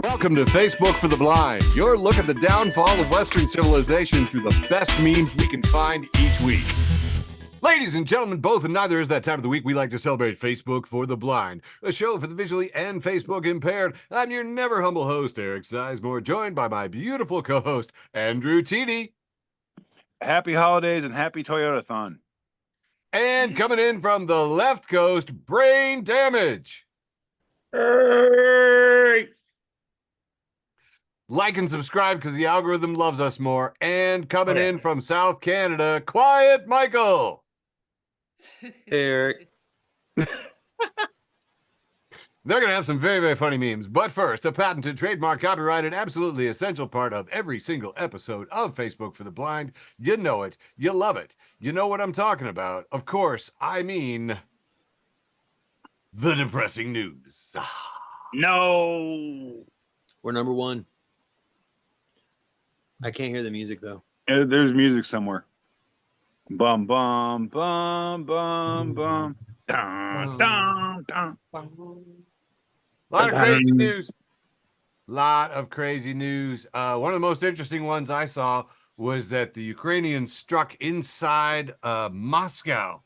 Welcome to Facebook for the Blind, your look at the downfall of Western civilization through the best memes we can find each week. Ladies and gentlemen, both and neither is that time of the week we like to celebrate Facebook for the Blind, a show for the visually and Facebook impaired. I'm your never humble host, Eric Sizemore, joined by my beautiful co-host, Andrew Tiede. Happy holidays and happy Toyota-thon. And coming in from the left coast, Brain Damage. Hey! Like and subscribe because the algorithm loves us more. And coming in from South Canada, Quiet Michael. Eric. They're going to have some very, very funny memes. But first, a patented, trademark, copyrighted, absolutely essential part of every single episode of Facebook for the Blind. You know it. You love it. You know what I'm talking about. Of course, I mean the depressing news. No. We're number one. I can't hear the music, though. There's music somewhere. Bum, bum, bum, bum, bum. Dun, dun, dun. Lot of crazy news. Lot of crazy news. One of the most interesting ones I saw was that the Ukrainians struck inside Moscow.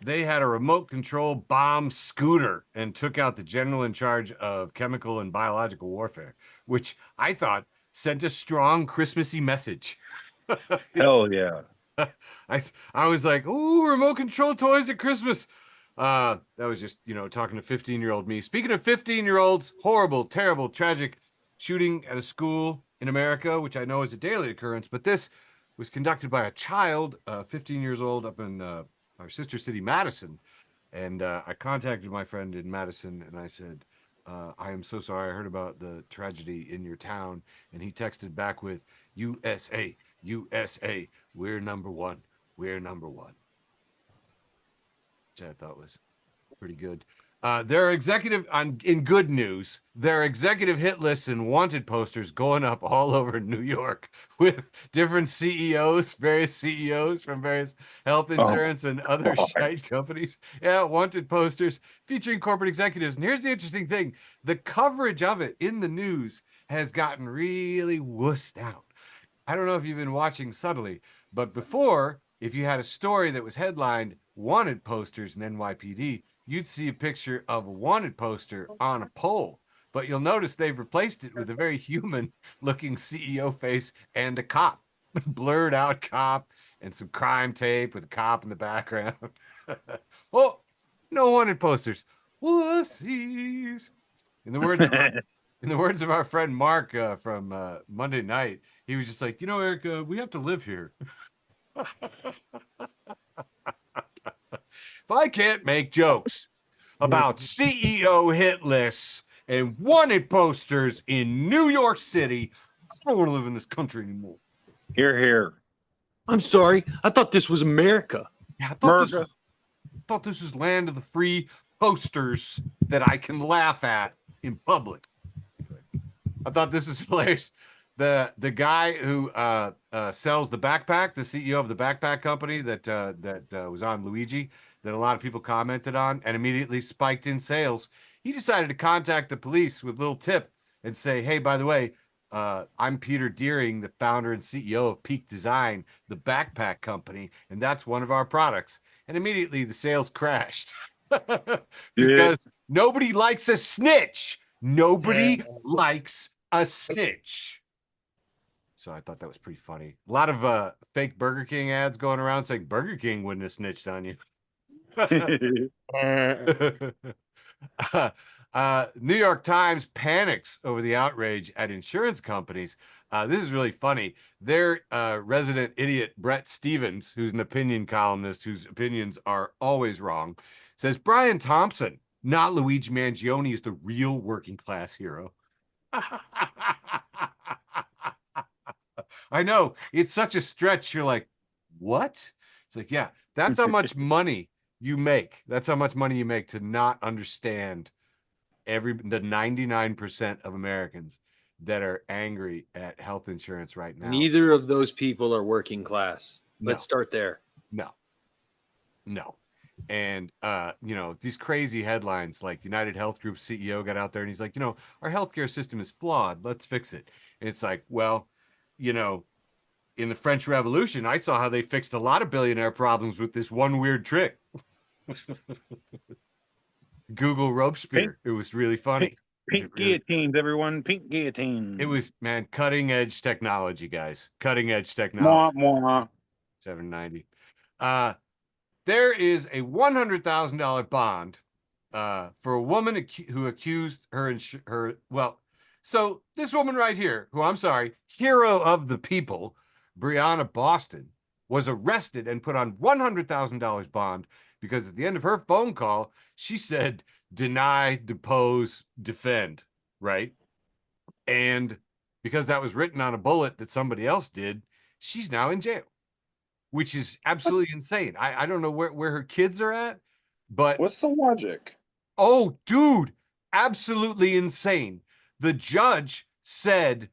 They had a remote control bomb scooter and took out the general in charge of chemical and biological warfare, which I thought sent a strong Christmassy message. Hell yeah. I was like, ooh, remote control toys at Christmas. That was just, talking to 15-year-old me. Speaking of 15-year-olds, horrible, terrible, tragic shooting at a school in America, which I know is a daily occurrence, but this was conducted by a child, 15 years old, up in our sister city, Madison. And I contacted my friend in Madison, and I said, I am so sorry. I heard about the tragedy in your town. And he texted back with, USA, USA, we're number one. We're number one. Which I thought was pretty good. There are in good news, there are executive hit lists and wanted posters going up all over New York with different CEOs, various CEOs from various health insurance and other shite companies. Yeah, wanted posters featuring corporate executives. And here's the interesting thing. The coverage of it in the news has gotten really wussed out. I don't know if you've been watching subtly, but before, if you had a story that was headlined wanted posters in NYPD, you'd see a picture of a wanted poster on a pole. But you'll notice they've replaced it with a very human-looking CEO face and a cop, blurred out cop, and some crime tape with a cop in the background. Oh, no wanted posters. Wussies. In the words of our friend Mark from Monday night, he was just like, Eric, we have to live here. If I can't make jokes about CEO hit lists and wanted posters in New York City, I don't want to live in this country anymore. Here, here. I'm sorry. I thought this was America. Yeah, I thought this was land of the free posters that I can laugh at in public. I thought this is hilarious. The guy who sells the backpack, the CEO of the backpack company that was on Luigi, that a lot of people commented on and immediately spiked in sales. He decided to contact the police with a little tip and say, hey, by the way, I'm Peter Deering, the founder and CEO of Peak Design, the backpack company, and that's one of our products. And immediately the sales crashed because nobody likes a snitch. Nobody likes a snitch. So I thought that was pretty funny. A lot of fake Burger King ads going around saying Burger King wouldn't have snitched on you. New York Times panics over the outrage at insurance companies. This is really funny. Their resident idiot, Brett Stevens, who's an opinion columnist whose opinions are always wrong, says Brian Thompson, not Luigi Mangione, is the real working class hero. I know. It's such a stretch. You're like, what? It's like, yeah, that's how much money you make. That's how much money you make to not understand the 99% of Americans that are angry at health insurance right now. Neither of those people are working class. Let's start there. No. And these crazy headlines like United Health Group CEO got out there and he's like, our healthcare system is flawed. Let's fix it. And it's like, well, in the French Revolution, I saw how they fixed a lot of billionaire problems with this one weird trick. Google Robespierre. It was really funny. Pink guillotines, everyone. Pink guillotines. It was, man, cutting edge technology, guys. Cutting edge Mwah, technology. mwah. 790. There is a $100,000 bond for a woman who accused her. Well, so this woman right here, who I'm sorry, hero of the people, Brianna Boston, was arrested and put on $100,000 bond because at the end of her phone call, she said, deny, depose, defend, right? And because that was written on a bullet that somebody else did, she's now in jail, which is absolutely insane. I don't know where her kids are at, but what's the logic? Oh, dude, absolutely insane. The judge said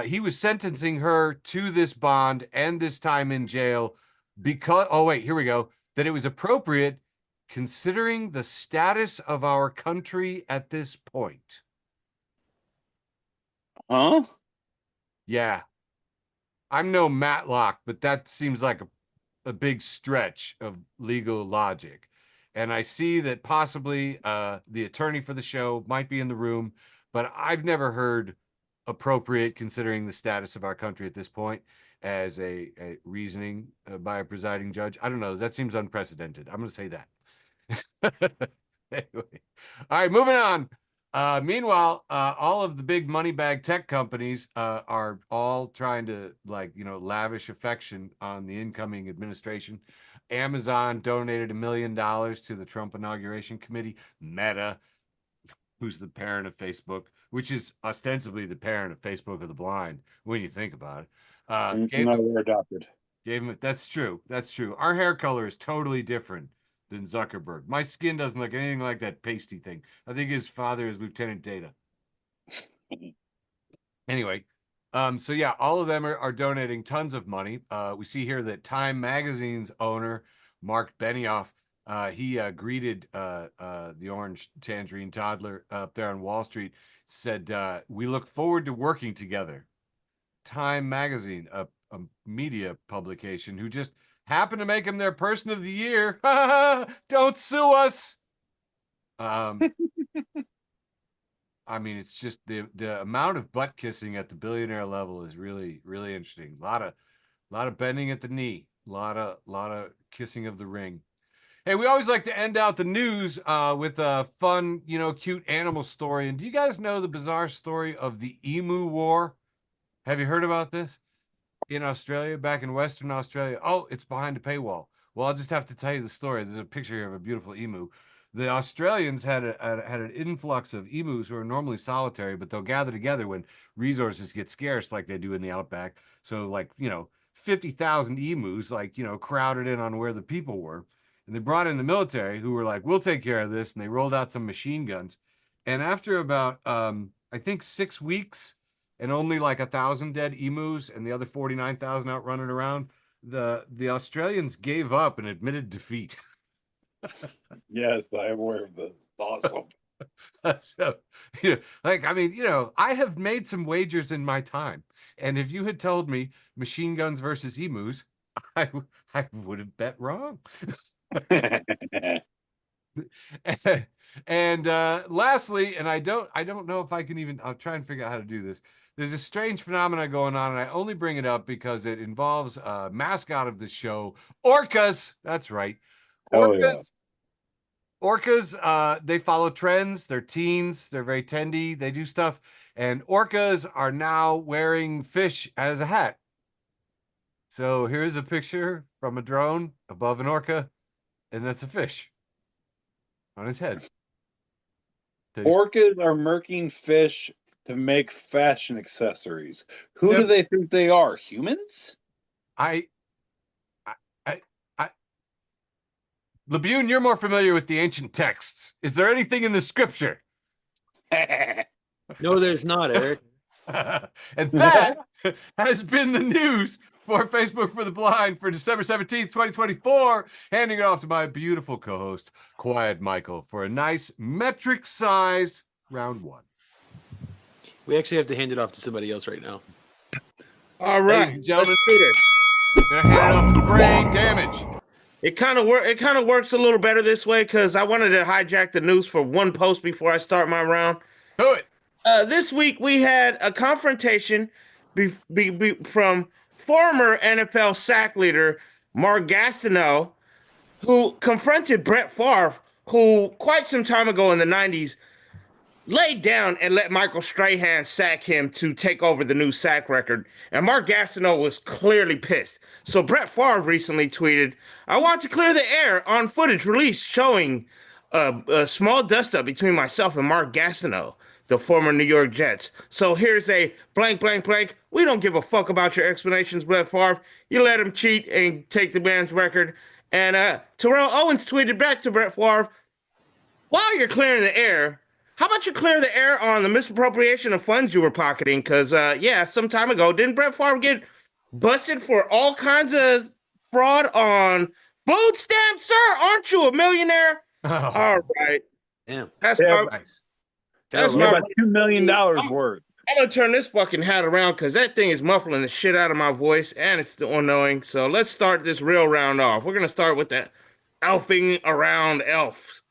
he was sentencing her to this bond and this time in jail because, oh, wait, here we go, that it was appropriate considering the status of our country at this point. Huh? Yeah. I'm no Matlock, but that seems like a big stretch of legal logic. And I see that possibly the attorney for the show might be in the room, but I've never heard appropriate considering the status of our country at this point as a reasoning by a presiding judge. I don't know. That seems unprecedented. I'm going to say that. Anyway. All right, moving on. Meanwhile, all of the big money bag tech companies are all trying to lavish affection on the incoming administration. Amazon donated $1 million to the Trump Inauguration Committee. Meta, who's the parent of Facebook, which is ostensibly the parent of Facebook of the blind, when you think about it. We're adopted. That's true. That's true. Our hair color is totally different than Zuckerberg. My skin doesn't look anything like that pasty thing. I think his father is Lieutenant Data. Anyway, so yeah, all of them are donating tons of money. We see here that Time Magazine's owner, Mark Benioff, he greeted the orange tangerine toddler up there on Wall Street, said, we look forward to working together. Time Magazine, a media publication who just happened to make him their person of the year. Don't sue us. I mean, it's just the amount of butt kissing at the billionaire level is really, really interesting. A lot of bending at the knee, a lot of kissing of the ring. Hey, we always like to end out the news with a fun, cute animal story. And do you guys know the bizarre story of the emu war? Have you heard about this? In Australia, back in Western Australia. Oh, it's behind a paywall. Well, I'll just have to tell you the story. There's a picture here of a beautiful emu. The Australians had an influx of emus who are normally solitary, but they'll gather together when resources get scarce, like they do in the outback. So, 50,000 emus, crowded in on where the people were. And they brought in the military, who were like, we'll take care of this. And they rolled out some machine guns. And after about, I think 6 weeks, and only 1,000 dead emus and the other 49,000 out running around, the Australians gave up and admitted defeat. Yes, I am aware of this. Awesome. So, I have made some wagers in my time. And if you had told me machine guns versus emus, I would have bet wrong. And lastly, and I don't know if I can even, I'll try and figure out how to do this. There's a strange phenomenon going on, and I only bring it up because it involves a mascot of the show, orcas. That's right. Orcas. Oh, yeah. Orcas, they follow trends. They're teens. They're very tendy. They do stuff. And orcas are now wearing fish as a hat. So here's a picture from a drone above an orca, and that's a fish on his head. Orcas are murking fish to make fashion accessories. Who do they think they are? Humans? Labune, you're more familiar with the ancient texts. Is there anything in the scripture? No, there's not, Eric. And that has been the news for Facebook for the Blind for December 17th, 2024. Handing it off to my beautiful co-host, Quiet Michael, for a nice metric-sized round one. We actually have to hand it off to somebody else right now. All Ladies right, and gentlemen, let's do this. gonna hand it off to Brane Damage. It kind of works a little better this way because I wanted to hijack the news for one post before I start my round. Do it. This week we had a confrontation from former NFL sack leader Mark Gastineau, who confronted Brett Favre, who quite some time ago in the 90s laid down and let Michael Strahan sack him to take over the new sack record. And Mark Gastineau was clearly pissed. So Brett Favre recently tweeted, "I want to clear the air on footage released showing a small dust-up between myself and Mark Gastineau, the former New York Jets. So here's a blank, blank, blank. We don't give a fuck about your explanations, Brett Favre. You let him cheat and take the man's record." And Terrell Owens tweeted back to Brett Favre, "While you're clearing the air, how about you clear the air on the misappropriation of funds you were pocketing? Because, yeah, some time ago, didn't Brett Favre get busted for all kinds of fraud on food stamps, sir? Aren't you a millionaire?" Oh, All right. Damn. That's Yeah, my, nice. that's Yeah, my, about $2 million worth. I'm going to turn this fucking hat around because that thing is muffling the shit out of my voice and it's annoying. So let's start this real round off. We're going to start with the elfing around elves.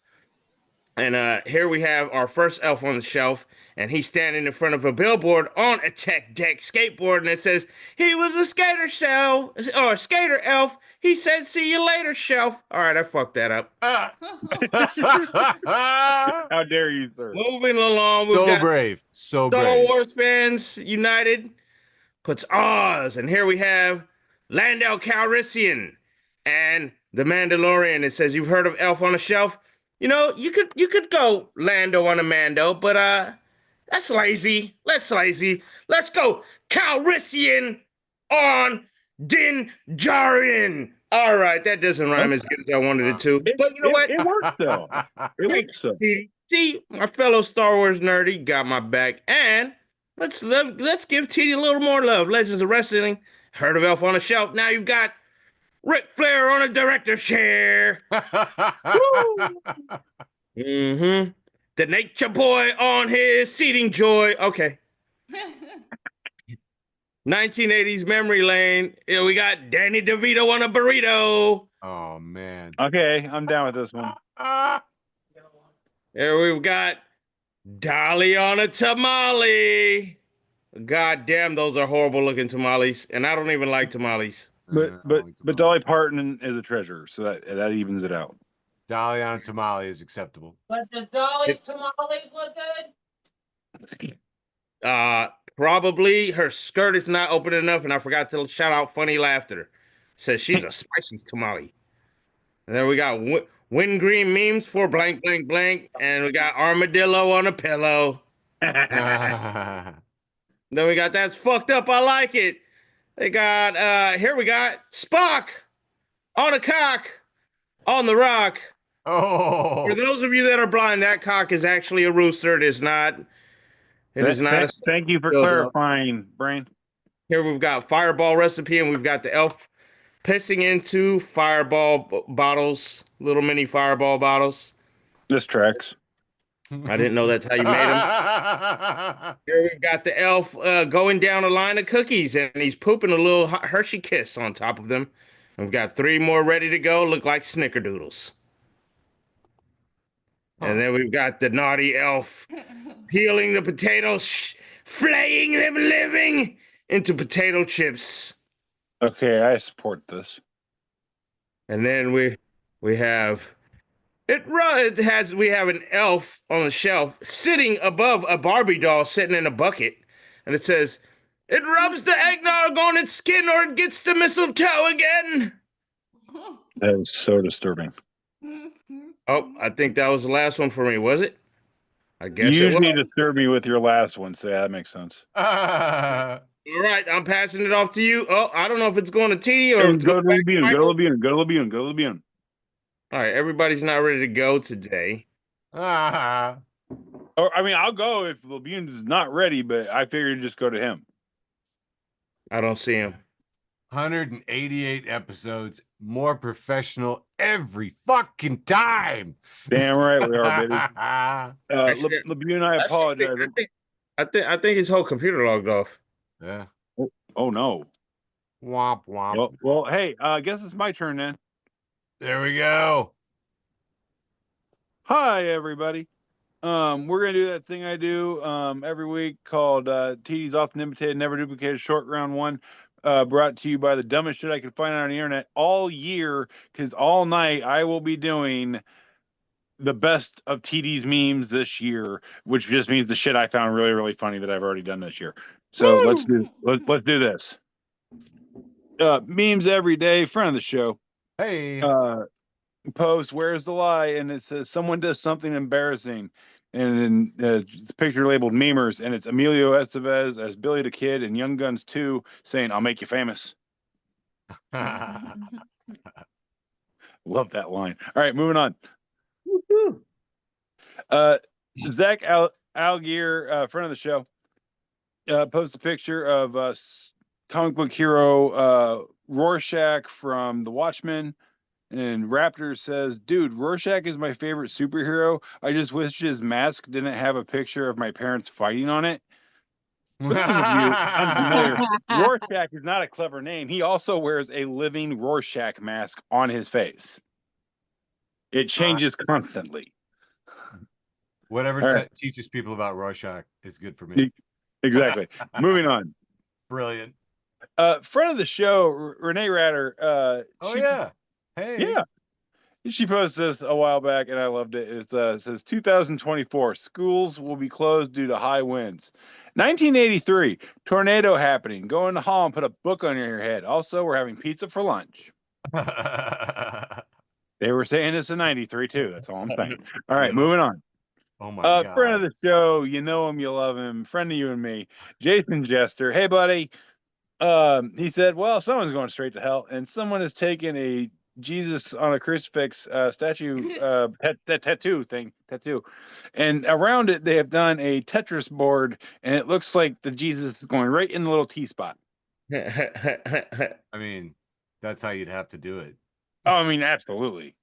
And here we have our first elf on the shelf, and he's standing in front of a billboard on a tech deck skateboard, and it says, "He was a skater shelf, or a skater elf. He said, 'See you later, shelf.'" All right, I fucked that up. Ah. How dare you, sir? Moving along, we've So got brave. So Star brave. Wars fans united puts Oz, and here we have Lando Calrissian and the Mandalorian. It says, "You've heard of Elf on a Shelf? You know, you could go Lando on a Mando, but that's lazy. That's lazy. Let's go Calrissian on Din Djarin." All right, that doesn't rhyme as good as I wanted it to, but you know what? It works, though. It works, though. See, my fellow Star Wars nerdy got my back, and let's give TD a little more love. Legends of Wrestling, heard of Elf on a Shelf? Now you've got Ric Flair on a director's chair. Mm-hmm. The Nature Boy on his seating joy. Okay. 1980s memory lane. Here we got Danny DeVito on a burrito. Oh, man. Okay, I'm down with this one. Here we've got Dolly on a tamale. God damn, those are horrible looking tamales, and I don't even like tamales. But Dolly Parton is a treasure, so that evens it out. Dolly on a tamale is acceptable. But does Dolly's tamales look good? Probably her skirt is not open enough, and I forgot to shout out Funny Laughter. Says she's a spicy tamale. And then we got Wingreen memes for blank, blank, blank, and we got armadillo on a pillow. Then we got That's Fucked Up, I Like It. They got, here we got Spock on a cock on the rock. Oh. For those of you that are blind, that cock is actually a rooster. It is not. It is not a. Thank you for dildo. clarifying, Brane. Here we've got Fireball recipe, and we've got the elf pissing into Fireball bottles, little mini Fireball bottles. This tracks. I didn't know that's how you made them. Here we've got the elf going down a line of cookies, and he's pooping a little Hershey Kiss on top of them. And we've got 3 more ready to go, look like snickerdoodles. And then we've got the naughty elf peeling the potatoes, flaying them living into potato chips. Okay, I support this. And then we have we have an elf on the shelf sitting above a Barbie doll sitting in a bucket, and it says, "It rubs the eggnog on its skin or it gets the mistletoe again." That is so disturbing. Oh, I think that was the last one for me, was it? I guess You it was. usually disturb me with your last one, so yeah, that makes sense. All right, I'm passing it off to you. Oh, I don't know if it's going to TD or if it's Go going to back to Labian, Michael. go to Labian, go to Labian, go to Labian. All right, everybody's not ready to go today. Or I mean, I'll go if Labian is not ready, but I figured just go to him. I don't see him. 188 episodes, more professional every fucking time. Damn right we are, baby. Actually, LeBeau and I apologize. I think his whole computer logged off. Yeah. Oh no. Womp womp. Well, hey, I guess it's my turn then. There we go. Hi, everybody. We're gonna do that thing I do every week called Tiede's Often Imitated, Never Duplicated, Short Round One. Brought to you by the dumbest shit I could find on the internet all year, because all night I will be doing the best of TD's memes this year, which just means the shit I found really, really funny that I've already done this year. So let's do this. Memes every day, friend of the show. Hey. Post, where's the lie? And it says someone does something embarrassing, and then it's a picture labeled memers, and it's Emilio Estevez as Billy the Kid and Young Guns 2 saying, "I'll make you famous." Love that line. All right, moving on. Zach Algier, friend of the show, posts a picture of comic book hero Rorschach from The Watchmen. And Raptor says, dude, Rorschach is my favorite superhero. I just wish his mask didn't have a picture of my parents fighting on it. For those of you unfamiliar, Rorschach is not a clever name. He also wears a living Rorschach mask on his face. It changes constantly. Whatever teaches people about Rorschach is good for me. Exactly. Moving on. Brilliant. Friend of the show, Renee Ratter. Yeah. Hey. Yeah. She posted this a while back, and I loved it. It says 2024, schools will be closed due to high winds. 1983, tornado happening. Go in the hall and put a book on your head. Also, we're having pizza for lunch. They were saying this in 93, too. That's all I'm saying. All right, moving on. Oh, my God. Friend of the show, you know him, you love him. Friend of you and me, Jason Jester. Hey, buddy. He said, well, someone's going straight to hell, and someone has taken a Jesus on a crucifix statue tattoo, and around it they have done a Tetris board, and it looks like the Jesus is going right in the little T spot. I mean, that's how you'd have to do it. Oh, I mean, absolutely.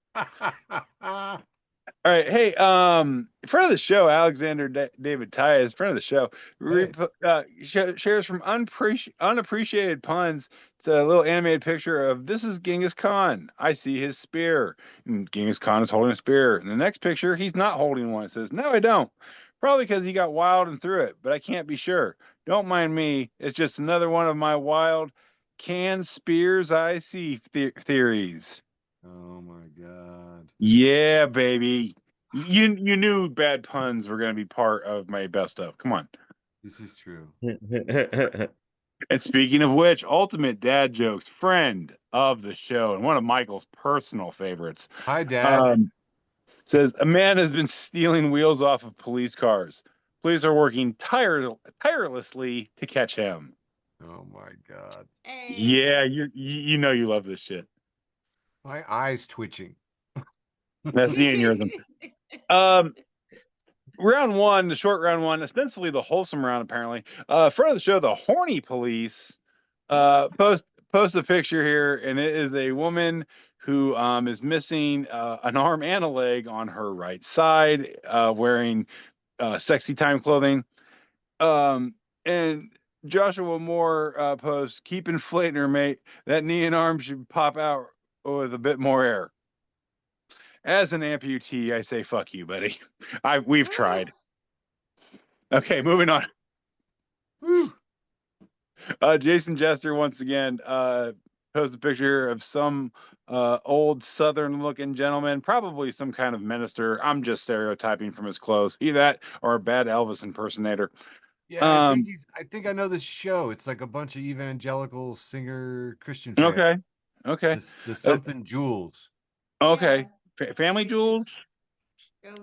All right, hey, friend of the show, Alexander David Tyas, friend of the show, shares from unappreciated puns. It's a little animated picture of this is Genghis Khan. I see his spear. And Genghis Khan is holding a spear. In the next picture, he's not holding one. It says, no, I don't. Probably because he got wild and threw it, but I can't be sure. Don't mind me. It's just another one of my wild can spears I see theories. Oh my God. Yeah, baby. You knew bad puns were going to be part of my best of. Come on. This is true. And speaking of which, ultimate dad jokes, friend of the show, and one of Michael's personal favorites. Hi, Dad. Says, a man has been stealing wheels off of police cars. Police are working tirelessly to catch him. Oh my God. Yeah, you know you love this shit. My eyes twitching. That's the aneurysm. Round one, the short round one, ostensibly the wholesome round, apparently. Front of the show, the horny police post a picture here, and it is a woman who is missing an arm and a leg on her right side, wearing sexy time clothing. And Joshua Moore posts, keep inflating her, mate. That knee and arm should pop out with a bit more air. As an amputee, I say, fuck you, buddy. We've tried. Okay, moving on. Jason Jester, once again, posted a picture of some old Southern-looking gentleman, probably some kind of minister. I'm just stereotyping from his clothes. Either that or a bad Elvis impersonator. Yeah, I think I know this show. It's like a bunch of evangelical singer Christian fans. Okay. The something Jewels. Okay. Family Jewels?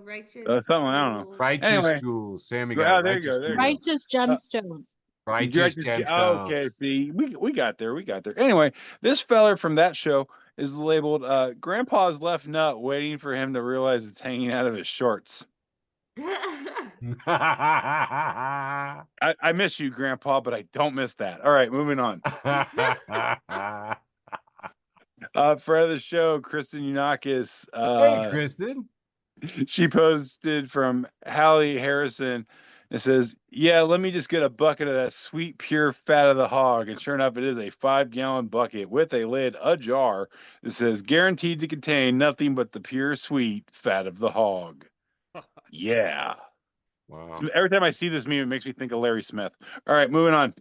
Righteous. Something, I don't know. Righteous Jewels. Sammy got there you go. Righteous gemstones. Righteous gemstones. Okay, see, we got there. Anyway, this feller from that show is labeled Grandpa's left nut waiting for him to realize it's hanging out of his shorts. I I miss you, Grandpa, but I don't miss that. All right, moving on. Friend of the show, Kristen Unakis. Hey, Kristen. She posted from Hallie Harrison. It says, "Yeah, let me just get a bucket of that sweet, pure fat of the hog." And sure enough, it is a 5-gallon bucket with a lid ajar. It says, "Guaranteed to contain nothing but the pure, sweet fat of the hog." Yeah. Wow. So every time I see this meme, it makes me think of Larry Smith. All right, moving on.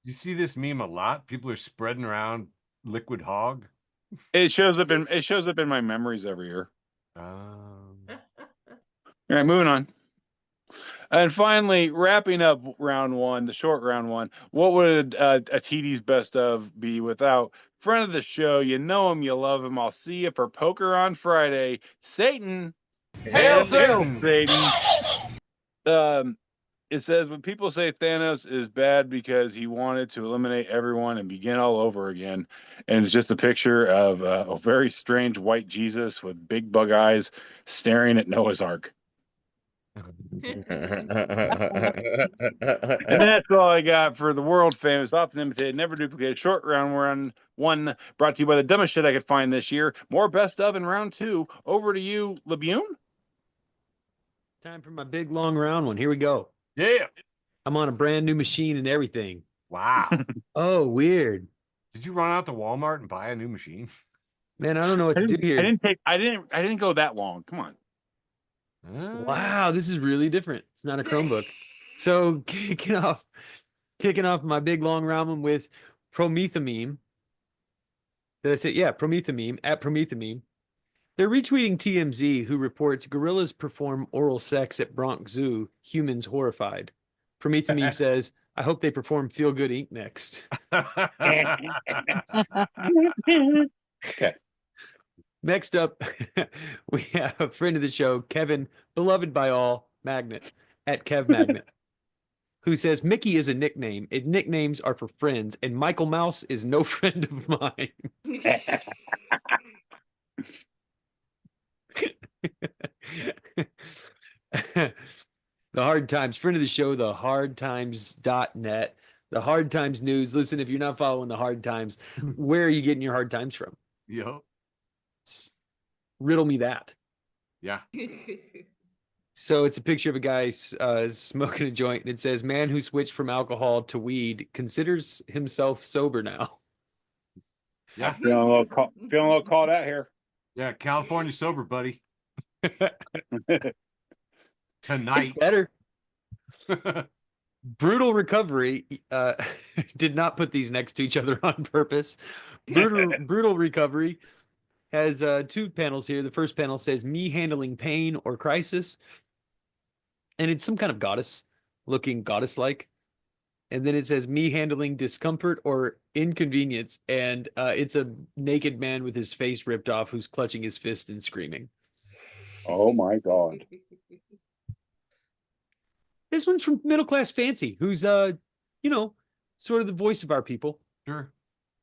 You see this meme a lot? People are spreading around liquid hog. It shows up in my memories every year. Um, All right, moving on. And finally, wrapping up round one, the short round one, what would a TD's best of be without friend of the show? You know him, you love him. I'll see you for poker on Friday. Satan. Hail Satan! It says, when people say Thanos is bad because he wanted to eliminate everyone and begin all over again, and it's just a picture of a very strange white Jesus with big bug eyes staring at Noah's Ark. And that's all I got for the world famous, often imitated, never duplicated short round one, brought to you by the dumbest shit I could find this year. More best of in round two. Over to you, Labune. Time for my big long round one. Here we go. Yeah. I'm on a brand new machine and everything. Wow. Oh, weird. Did you run out to Walmart and buy a new machine? Man, I don't know what to do here. I didn't go that long. Come on. Wow, this is really different. It's not a Chromebook. So kicking off my big long round one with Promethameme. Did I say? Yeah, Promethameme at Promethameme. They're retweeting TMZ, who reports gorillas perform oral sex at Bronx Zoo. Humans horrified. Promethameme says, "I hope they perform Feel Good Inc. next." Okay. Next up, we have a friend of the show, Kevin, beloved by all, Magnet, at Kev Magnet, who says Mickey is a nickname, and nicknames are for friends, and Michael Mouse is no friend of mine. The Hard Times, friend of the show, the hardtimes.net, the Hard Times News. Listen, if you're not following the Hard Times, where are you getting your Hard Times from? Yo. Riddle me that. Yeah. So it's a picture of a guy smoking a joint, and it says, "Man who switched from alcohol to weed considers himself sober now." Yeah. Feeling a little called out here. Yeah. California sober, buddy. Tonight. It's better. Brutal Recovery did not put these next to each other on purpose. Brutal Recovery has two panels here. The first panel says "Me handling pain or crisis," and it's some kind of goddess looking goddess-like. And then it says "Me handling discomfort or inconvenience," and it's a naked man with his face ripped off who's clutching his fist and screaming. Oh my God. This one's from Middle Class Fancy, who's sort of the voice of our people. Sure.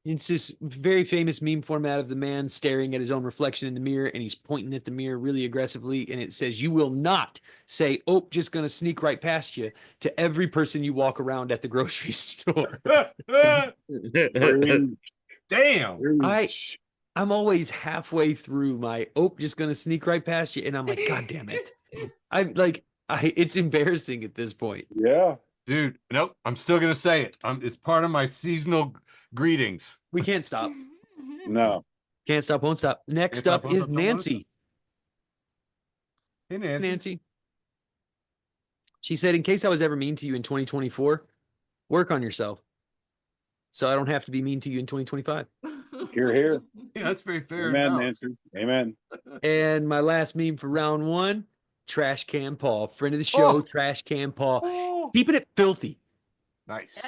It's this very famous meme format of the man staring at his own reflection in the mirror, and he's pointing at the mirror really aggressively, and it says, "You will not say, 'Oh, just gonna sneak right past you,' to every person you walk around at the grocery store." Damn. I'm always halfway through my just gonna sneak right past you, and I'm like, God damn it. It's embarrassing at this point. Yeah. Dude, nope. I'm still gonna say it. It's part of my seasonal greetings. We can't stop. No. Can't stop, won't stop. Next Can't stop, up won't is stop, don't wanna Nancy. Hey, Nancy. Nancy. She said, "In case I was ever mean to you in 2024, work on yourself, so I don't have to be mean to you in 2025. Here. Yeah, that's very fair. Amen, enough. Nancy. Amen. And my last meme for round one, Trash Can Paul, friend of the show, Oh. Trash Can Paul, Oh, keeping it filthy. nice.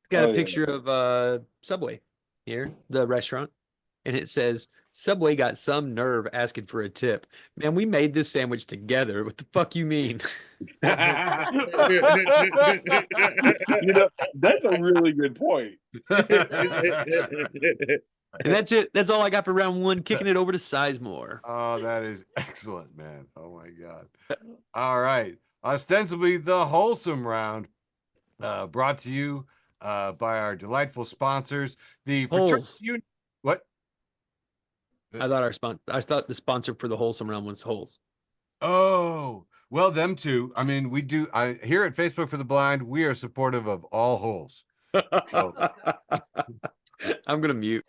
Got Oh, a yeah. picture of Subway here, the restaurant, and it says, "Subway got some nerve asking for a tip." Man, we made this sandwich together. What the fuck you mean? That's a really good point. And that's it. That's all I got for round one. Kicking it over to Sizemore. Oh, that is excellent, man. Oh my God. All right. Ostensibly the wholesome round. Brought to you by our delightful sponsors, the Holes. What? I thought the sponsor for the wholesome round was holes. Oh, well, them too. I mean, we do. Here at Facebook for the Blind, we are supportive of all holes. So. I'm gonna mute.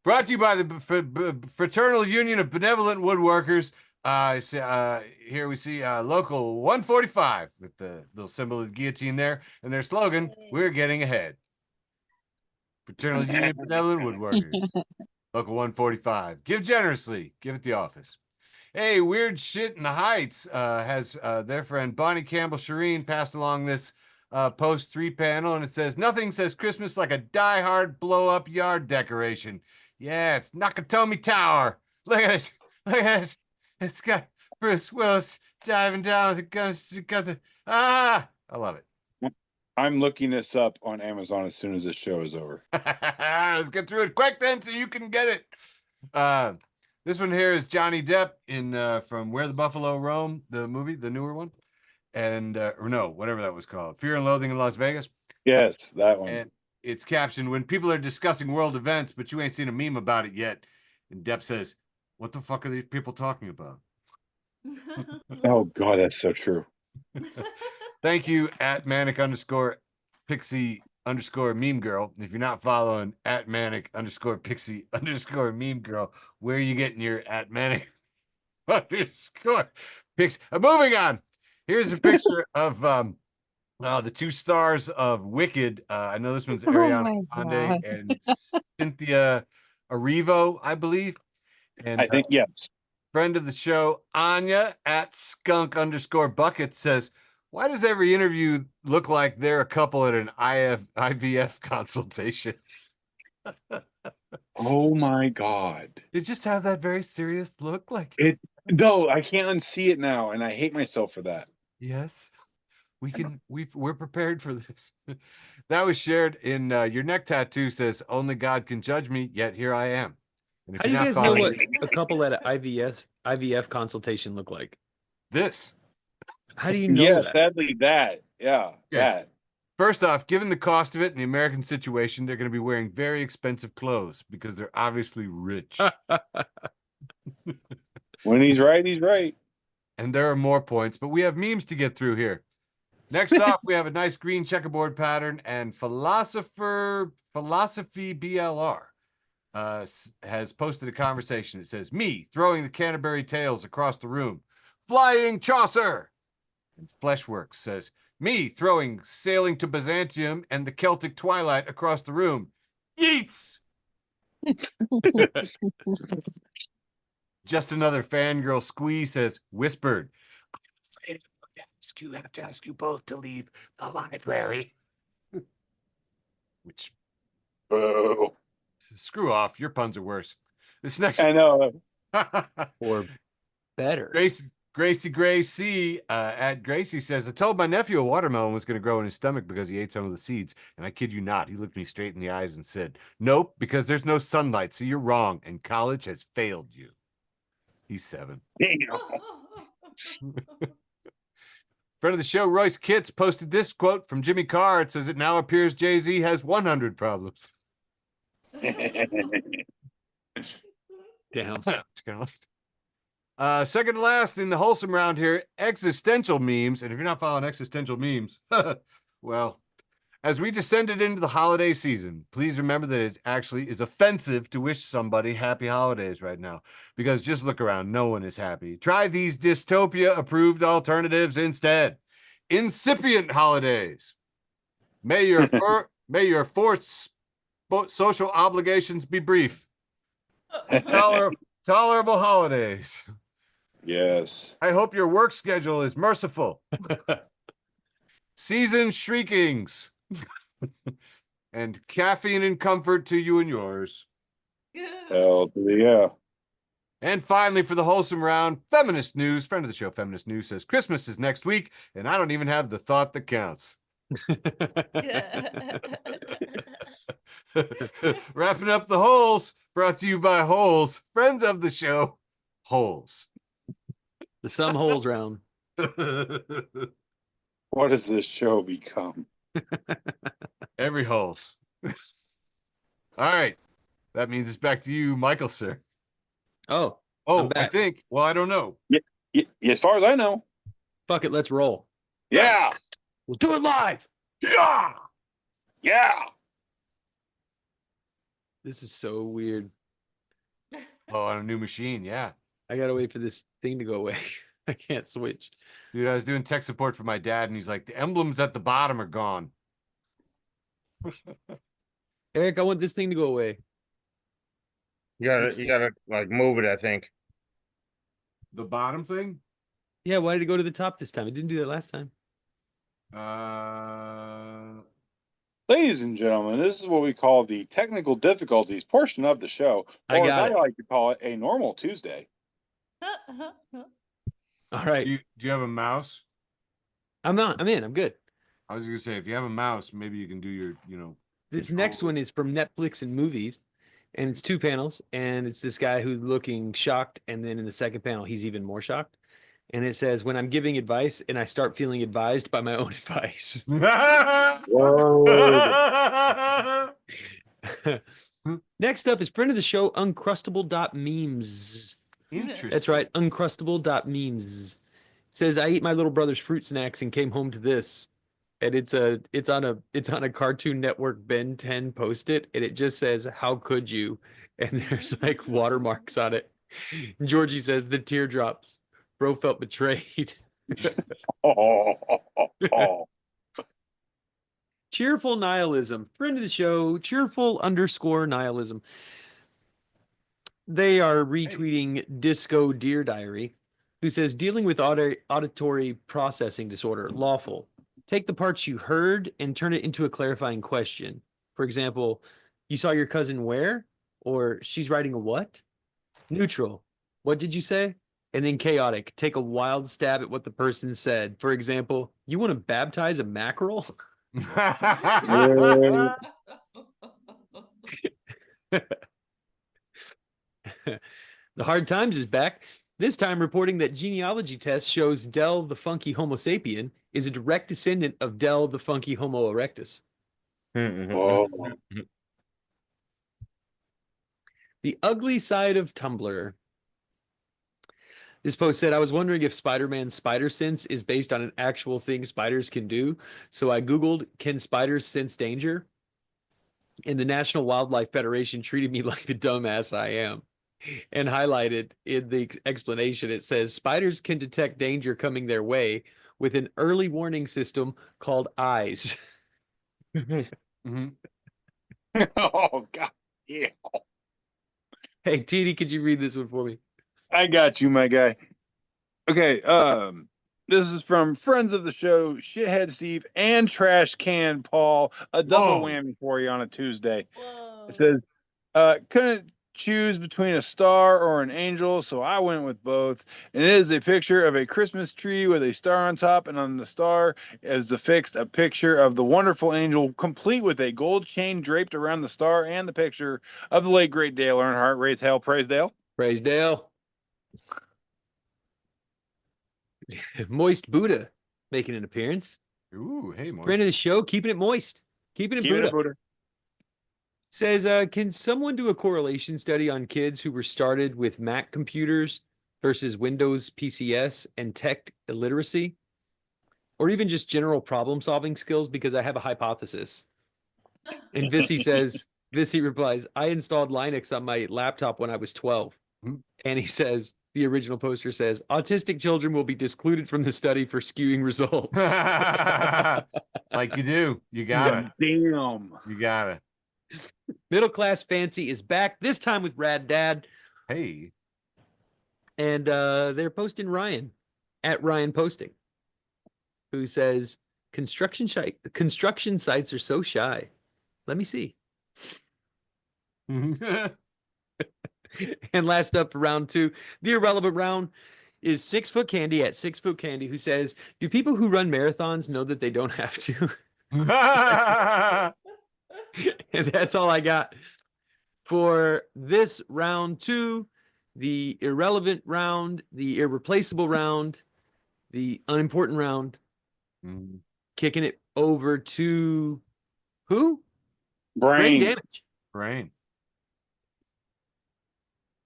Brought to you by the Fraternal Union of Benevolent Woodworkers. Here we see local 145 with the little symbol of the guillotine there, and their slogan: "We're getting ahead." Fraternal Union of Benevolent Woodworkers, local 145. Give generously. Give at the office. Hey, Weird Shit in the Heights has their friend Bonnie Campbell Shireen passed along this post 3 panel, and it says, "Nothing says Christmas like a die-hard blow-up yard decoration." Yeah, it's Nakatomi Tower. Look at it. Look at it. It's got Bruce Willis diving down with the guns. I love it. I'm looking this up on Amazon as soon as this show is over. Let's get through it quick then so you can get it. This one here is Johnny Depp in from Where the Buffalo Roam, the movie, the newer one. And or no, whatever that was called. Fear and Loathing in Las Vegas. Yes, that one. And it's captioned, "When people are discussing world events, but you ain't seen a meme about it yet." And Depp says, "What the fuck are these people talking about?" Oh God, that's so true. Thank you at Manic_Pixie_meme girl. If you're not following at Manic_Pixie_meme girl, where are you getting your at Manic_Pixie? Moving on. Here's a picture of the 2 stars of Wicked. I know this one's Ariana Grande and Cynthia Erivo, I believe. And I think yes. Friend of the show, Anya at skunk_bucket says, "Why does every interview look like they're a couple at an IVF consultation?" Oh my God. They just have that very serious look like It. No, I can't unsee it now, and I hate myself for that. Yes, we're prepared for this. That was shared in your neck tattoo says, "Only God can judge me, yet here I am." And if How do you you're not guys know what following a couple at an IVF consultation look like? this, How do you know Yeah, that? sadly, that. Yeah, that. first off, given the cost of it and the American situation, they're going to be wearing very expensive clothes because they're obviously rich. When he's right, he's right. And there are more points, but we have memes to get through here. Next off, we have a nice green checkerboard pattern, and Philosophy BLR has posted a conversation. It says, "Me throwing the Canterbury Tales across the room. Flying Chaucer." And Fleshworks says, "Me throwing Sailing to Byzantium and the Celtic Twilight across the room. Yeats." Just Another Fangirl Squee says, "Whispered, I'm afraid I have to ask you both to leave the library." Which, Boo. screw off. Your puns are worse. This next, I know. Or better. Gracie Gray C at Gracie says, "I told my nephew a watermelon was going to grow in his stomach because he ate some of the seeds. And I kid you not, he looked me straight in the eyes and said, 'Nope, because there's no sunlight. So you're wrong. And college has failed you.'" He's 7. Damn. Friend of the show, Royce Kitts, posted this quote from Jimmy Carr. It says, "It now appears Jay-Z has 100 problems." Damn. Second to last in the wholesome round here, existential memes. And if you're not following existential memes, well, as we descended into the holiday season, please remember that it actually is offensive to wish somebody happy holidays right now, because just look around, no one is happy. Try these dystopia-approved alternatives instead. Incipient holidays. May your forced social obligations be brief. Tolerable holidays. Yes. I hope your work schedule is merciful. Season shriekings. And caffeine and comfort to you and yours. Hell to the yeah. And finally, for the wholesome round, feminist news. Friend of the show, feminist news, says Christmas is next week, and I don't even have the thought that counts. Wrapping up the holes, brought to you by Holes, friends of the show, Holes. The some holes round. What has this show become? Every holes. All right. That means it's back to you, Michael, sir. Oh, Oh, I back. think. Well, I don't know. As far as I know. fuck it, let's roll. Yeah. We'll do it live. Yeah. Yeah. This is so weird. Oh, on a new machine. Yeah. I gotta wait for this thing to go away. I can't switch. Dude, I was doing tech support for my dad, and he's like, the emblems at the bottom are gone. Eric, I want this thing to go away. You gotta like move it, I think. The bottom thing? Yeah, why did it go to the top this time? It didn't do that last time. Ladies and gentlemen, this is what we call the technical difficulties portion of the show. I Or got as it. I like to call it, a normal Tuesday. All right. Do you have a mouse? I'm in. I'm good. I was gonna say, if you have a mouse, maybe you can do your, This next one is from Netflix and movies, and it's 2 panels, and it's this guy who's looking shocked, and then in the second panel, he's even more shocked. And it says, when I'm giving advice and I start feeling advised by my own advice. Next up is friend of the show, Uncrustable.memes. Interesting. That's right, Uncrustable.memes. It says, I eat my little brother's fruit snacks and came home to this. And it's on a Cartoon Network Ben 10 post-it, and it just says, how could you? And there's like watermarks on it. And Georgie says, the teardrops. Bro felt betrayed. Cheerful nihilism. Friend of the show, cheerful_nihilism. They are retweeting Disco Deer Diary, who says, dealing with auditory processing disorder, lawful. Take the parts you heard and turn it into a clarifying question. For example, you saw your cousin where? Or she's writing a what? Neutral. What did you say? And then chaotic. Take a wild stab at what the person said. For example, you want to baptize a mackerel? Yeah. The Hard Times is back. This time reporting that genealogy test shows Del the funky Homo sapien is a direct descendant of Del the funky Homo erectus. Oh. The ugly side of Tumblr. This post said, I was wondering if Spider-Man's spider sense is based on an actual thing spiders can do. So I Googled, can spiders sense danger? And the National Wildlife Federation treated me like the dumbass I am. And highlighted in the explanation, it says, spiders can detect danger coming their way with an early warning system called eyes. Mm-hmm. Oh, God. Yeah. Hey, Tiede, could you read this one for me? I got you, my guy. Okay, this is from friends of the show, Shithead Steve and Trash Can Paul. A double Whoa. whammy for you on a Tuesday. Whoa. It says, couldn't choose between a star or an angel, so I went with both. And it is a picture of a Christmas tree with a star on top, and on the star is affixed a picture of the wonderful angel, complete with a gold chain draped around the star, and the picture of the late great Dale Earnhardt. Raise hell, praise Dale. Praise Dale. Moist Buddha making an appearance. Ooh, hey, Moist. Friend of the show, keeping it moist. Keeping it Keep it Buddha. a Buddha. Says, can someone do a correlation study on kids who were started with Mac computers versus Windows PCS and tech illiteracy? Or even just general problem solving skills, because I have a hypothesis. And Vissy replies, I installed Linux on my laptop when I was 12. Hmm. And he says, the original poster says, autistic children will be excluded from the study for skewing results. Like you do. You gotta. Damn. You gotta. Middle Class Fancy is back, this time with Rad Dad. Hey. And they're posting Ryan at Ryan Posting, who says, construction sites are so shy. Let me see. And last up, round 2, the irrelevant round is 6 Foot Candy at 6 Foot Candy, who says, do people who run marathons know that they don't have to? And that's all I got for this round 2, the irrelevant round, the irreplaceable round, the unimportant round, Mhm. kicking it over to who? Brain. Damage. Brain.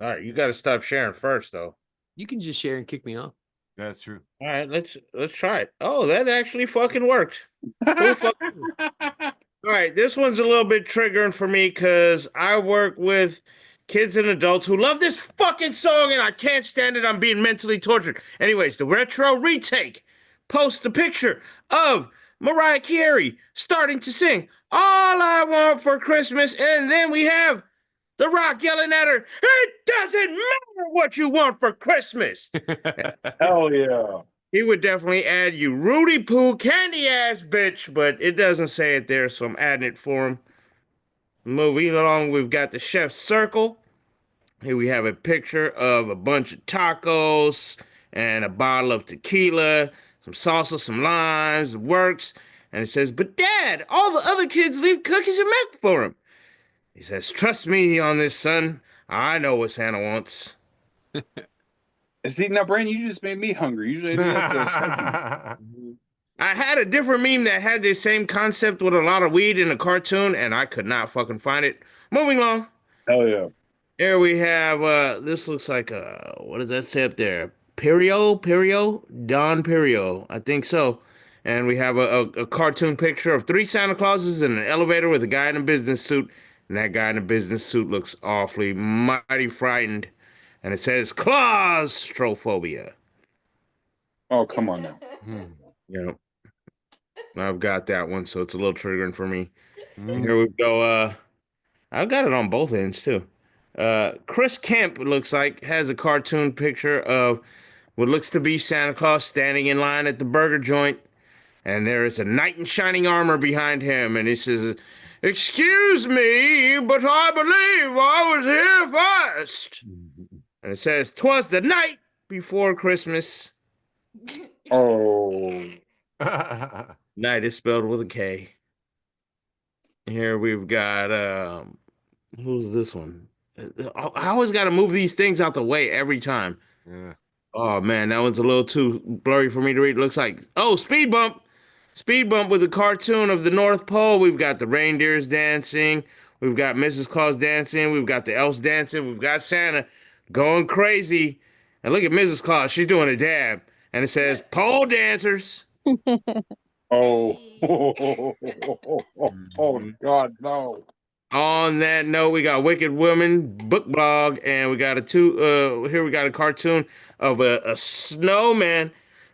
All right, you got to stop sharing first, though. You can just share and kick me off. That's true. All right, let's try it. Oh, that actually fucking worked. Who fuck- All right, this one's a little bit triggering for me because I work with kids and adults who love this fucking song and I can't stand it. I'm being mentally tortured. Anyways, the retro retake posts a picture of Mariah Carey starting to sing All I Want for Christmas, and then we have The Rock yelling at her, "It doesn't matter what you want for Christmas." Hell yeah. He would definitely add, "You Rudy Poo candy ass bitch," but it doesn't say it there, so I'm adding it for him. Moving along, we've got the chef's circle. Here we have a picture of a bunch of tacos and a bottle of tequila, some salsa, some limes, the works. And it says, "But Dad, all the other kids leave cookies and milk for him." He says, "Trust me on this, son. I know what Santa wants." See, now, Brandon, you just made me hungry. Usually I do that to I had a different meme that had the same concept with a lot of weed in a cartoon, and I could not fucking find it. Moving along. Hell yeah. Here we have, this looks like, what does that say up there? Perio? Don Perio. I think so. And we have a cartoon picture of 3 Santa Clauses in an elevator with a guy in a business suit. And that guy in a business suit looks awfully mighty frightened. And it says claustrophobia. Oh, come on now. Yep. I've got that one, so it's a little triggering for me. Mm. Here we go. I've got it on both ends too. Chris Kemp, it looks like, has a cartoon picture of what looks to be Santa Claus standing in line at the burger joint, and there is a knight in shining armor behind him, and he says, "Excuse me, but I believe I was here first." And it says, "'Twas the night before Christmas." Oh. Night is spelled with a K. Here we've got, who's this one? I always got to move these things out the way every time. Yeah. Oh man, that one's a little too blurry for me to read. It looks like, oh, Speed Bump. Speed Bump with a cartoon of the North Pole. We've got the reindeers dancing. We've got Mrs. Claus dancing. We've got the elves dancing. We've got Santa going crazy. And look at Mrs. Claus. She's doing a dab. And it says, "Pole dancers." Oh. Oh, God, no. On that note, we got Wicked Women book blog, and we got here we got a cartoon of a snowman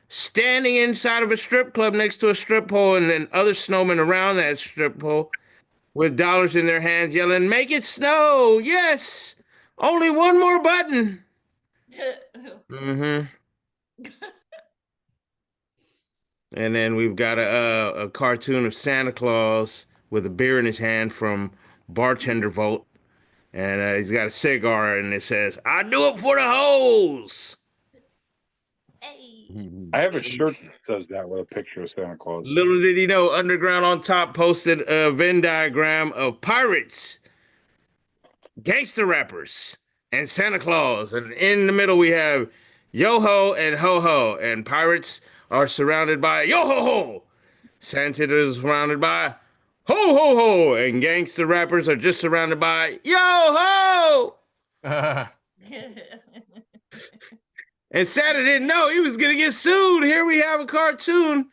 standing inside of a strip club next to a strip pole, and then other snowmen around that strip pole with dollars in their hands yelling, "Make it snow! Yes! Only one more button!" Mm-hmm. And then we've got a cartoon of Santa Claus with a beer in his hand from Bartender Vault. And he's got a cigar, and it says, "I do it for the hoes." I have a shirt that says that with a picture of Santa Claus. Little did he know, Underground on Top posted a Venn diagram of pirates, gangster rappers, and Santa Claus. And in the middle, we have Yo-Ho and Ho-Ho. And pirates are surrounded by Yo-Ho-Ho. Santa is surrounded by Ho-Ho-Ho. And gangster rappers are just surrounded by Yo-Ho. And Santa didn't know he was going to get sued. Here we have a cartoon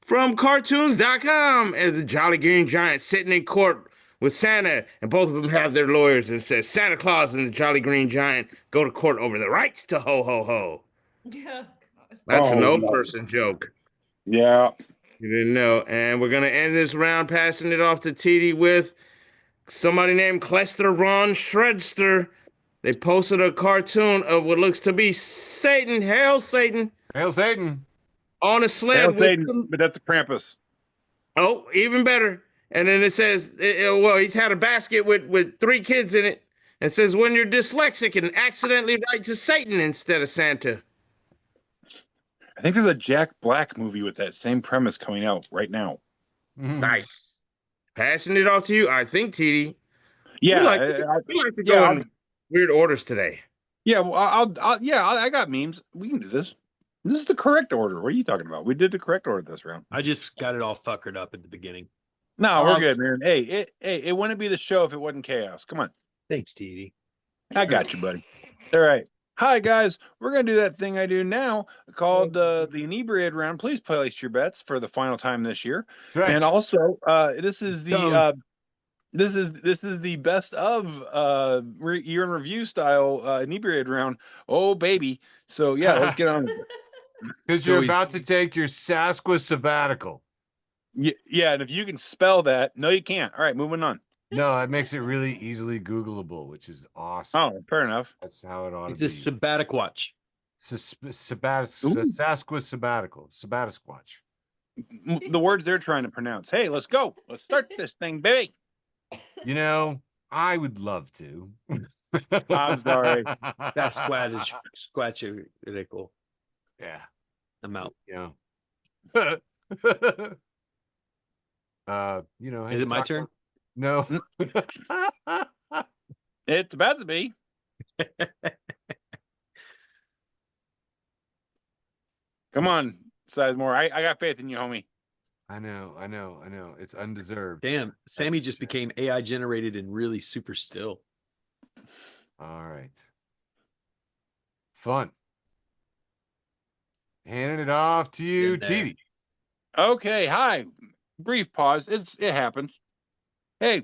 from cartoons.com and the Jolly Green Giant sitting in court with Santa, and both of them have their lawyers, and it says Santa Claus and the Jolly Green Giant go to court over the rights to Ho-Ho-Ho. That's an old person joke. Yeah. You didn't know. And we're going to end this round passing it off to Tiede with somebody named Clester Ron Shredster. They posted a cartoon of what looks to be Satan. Hail Satan. Hail Satan. On a sled. Hail Satan, but that's a Krampus. Oh, even better. And then it says, well, he's had a basket with 3 kids in it. It says, "When you're dyslexic and accidentally write to Satan instead of Santa." I think there's a Jack Black movie with that same premise coming out right now. Nice. Passing it off to you, I think, Tiede. Yeah. We like to go in weird orders today. Yeah, well, I got memes. We can do this. This is the correct order. What are you talking about? We did the correct order this round. I just got it all fuckered up at the beginning. No, we're good, man. Hey, it wouldn't be the show if it wasn't chaos. Come on. Thanks, Tiede. I got you, buddy. All right. Hi, guys. We're going to do that thing I do now called the inebriated round. Please place your bets for the final time this year. Correct. And also, this is the this is the best of year in review style inebriated round. Oh, baby. So, yeah, let's get on with it. Because you're about to take your Sasqasabbitical. Yeah, and if you can spell that, no, you can't. All right, moving on. No, it makes it really easily Googleable, which is awesome. Oh, fair enough. That's how it ought It's to a be. sabbatic watch. Sasqasabbitical. Sabbatisquatch. The words they're trying to pronounce. Hey, let's go. Let's start this thing, baby. You know, I would love to. I'm sorry. That's squatcherical Yeah. amount. Yeah. You know, Is it my turn? No. It's about to be. Come on, Sizemore. I got faith in you, homie. I know. It's undeserved. Damn, Sammy just became AI generated and really super still. All right. Fun. Handing it off to you, Been there. Tiede. Okay, hi. Brief pause. It happens. Hey,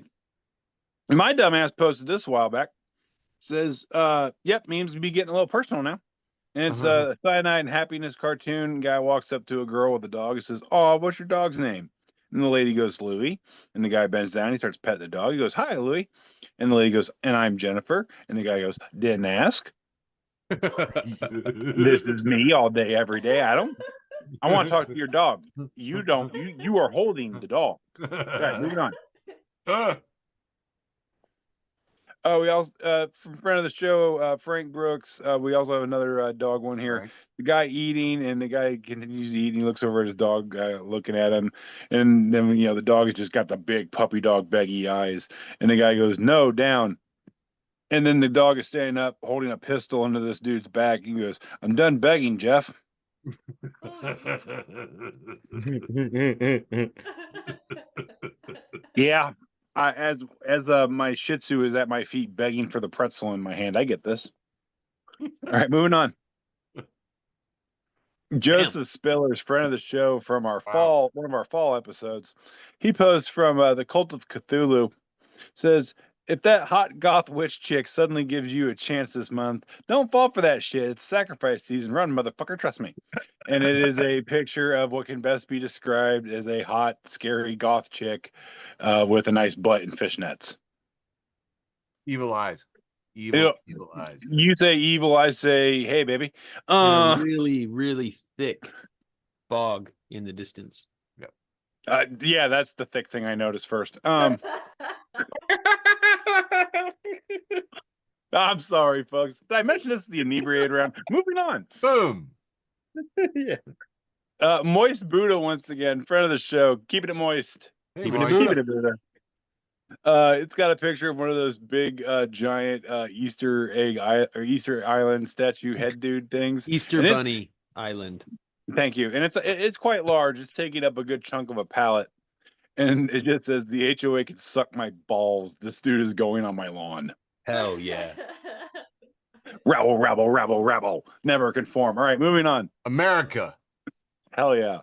my dumbass posted this a while back. Says, yep, memes be getting a little personal now. And it's a cyanide and happiness cartoon. Guy walks up to a girl with a dog and says, "Oh, what's your dog's name?" And the lady goes, "Louie." And the guy bends down. He starts petting the dog. He goes, "Hi, Louie." And the lady goes, "And I'm Jennifer." And the guy goes, "Didn't ask." This is me all day, every day, Adam. I want to talk to your dog. You don't. You are holding the dog. All right, moving on. Oh, we also from friend of the show, Frank Brooks. We also have another dog one here. Right. The guy eating, and the guy continues to eat. And he looks over at his dog, looking at him, and then the dog has just got the big puppy dog baggy eyes. And the guy goes, "No, down." And then the dog is standing up, holding a pistol under this dude's back. He goes, "I'm done begging, Jeff." Yeah. As my Shih Tzu is at my feet begging for the pretzel in my hand. I get this. All right, moving on. Joseph Spiller's friend of the show from our one of our fall episodes. He posts from the Cult of Cthulhu. Says, "If that hot goth witch chick suddenly gives you a chance this month, don't fall for that shit. It's sacrifice season. Run, motherfucker. Trust me." And it is a picture of what can best be described as a hot, scary goth chick with a nice butt and fishnets. Evil eyes. Evil eyes. You say evil, I say, hey, baby. And a really, really thick fog in the distance. Yeah, that's the thick thing I noticed first. I'm sorry, folks. Did I mention this is the inebriated round? Moving on. Boom. Yeah. Moist Buddha once again, friend of the show. Keeping it moist. Hey, Keeping Moist. it Buddha. It's got a picture of one of those big, giant Easter egg or Easter Island statue head dude things. Easter Bunny Island. Thank you. And it's quite large. It's taking up a good chunk of a pallet. And it just says, "The HOA can suck my balls. This dude is going on my lawn." Hell yeah. Rabble, rabble, rabble, rabble. Never conform. All right, moving on. America. Hell yeah.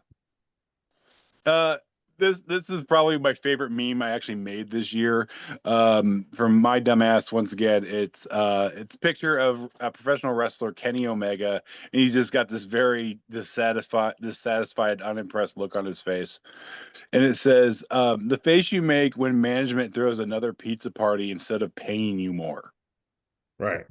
This is probably my favorite meme I actually made this year. From my dumbass once again. It's a picture of a professional wrestler, Kenny Omega, and he's just got this very dissatisfied, unimpressed look on his face. And it says, "The face you make when management throws another pizza party instead of paying you more." Right.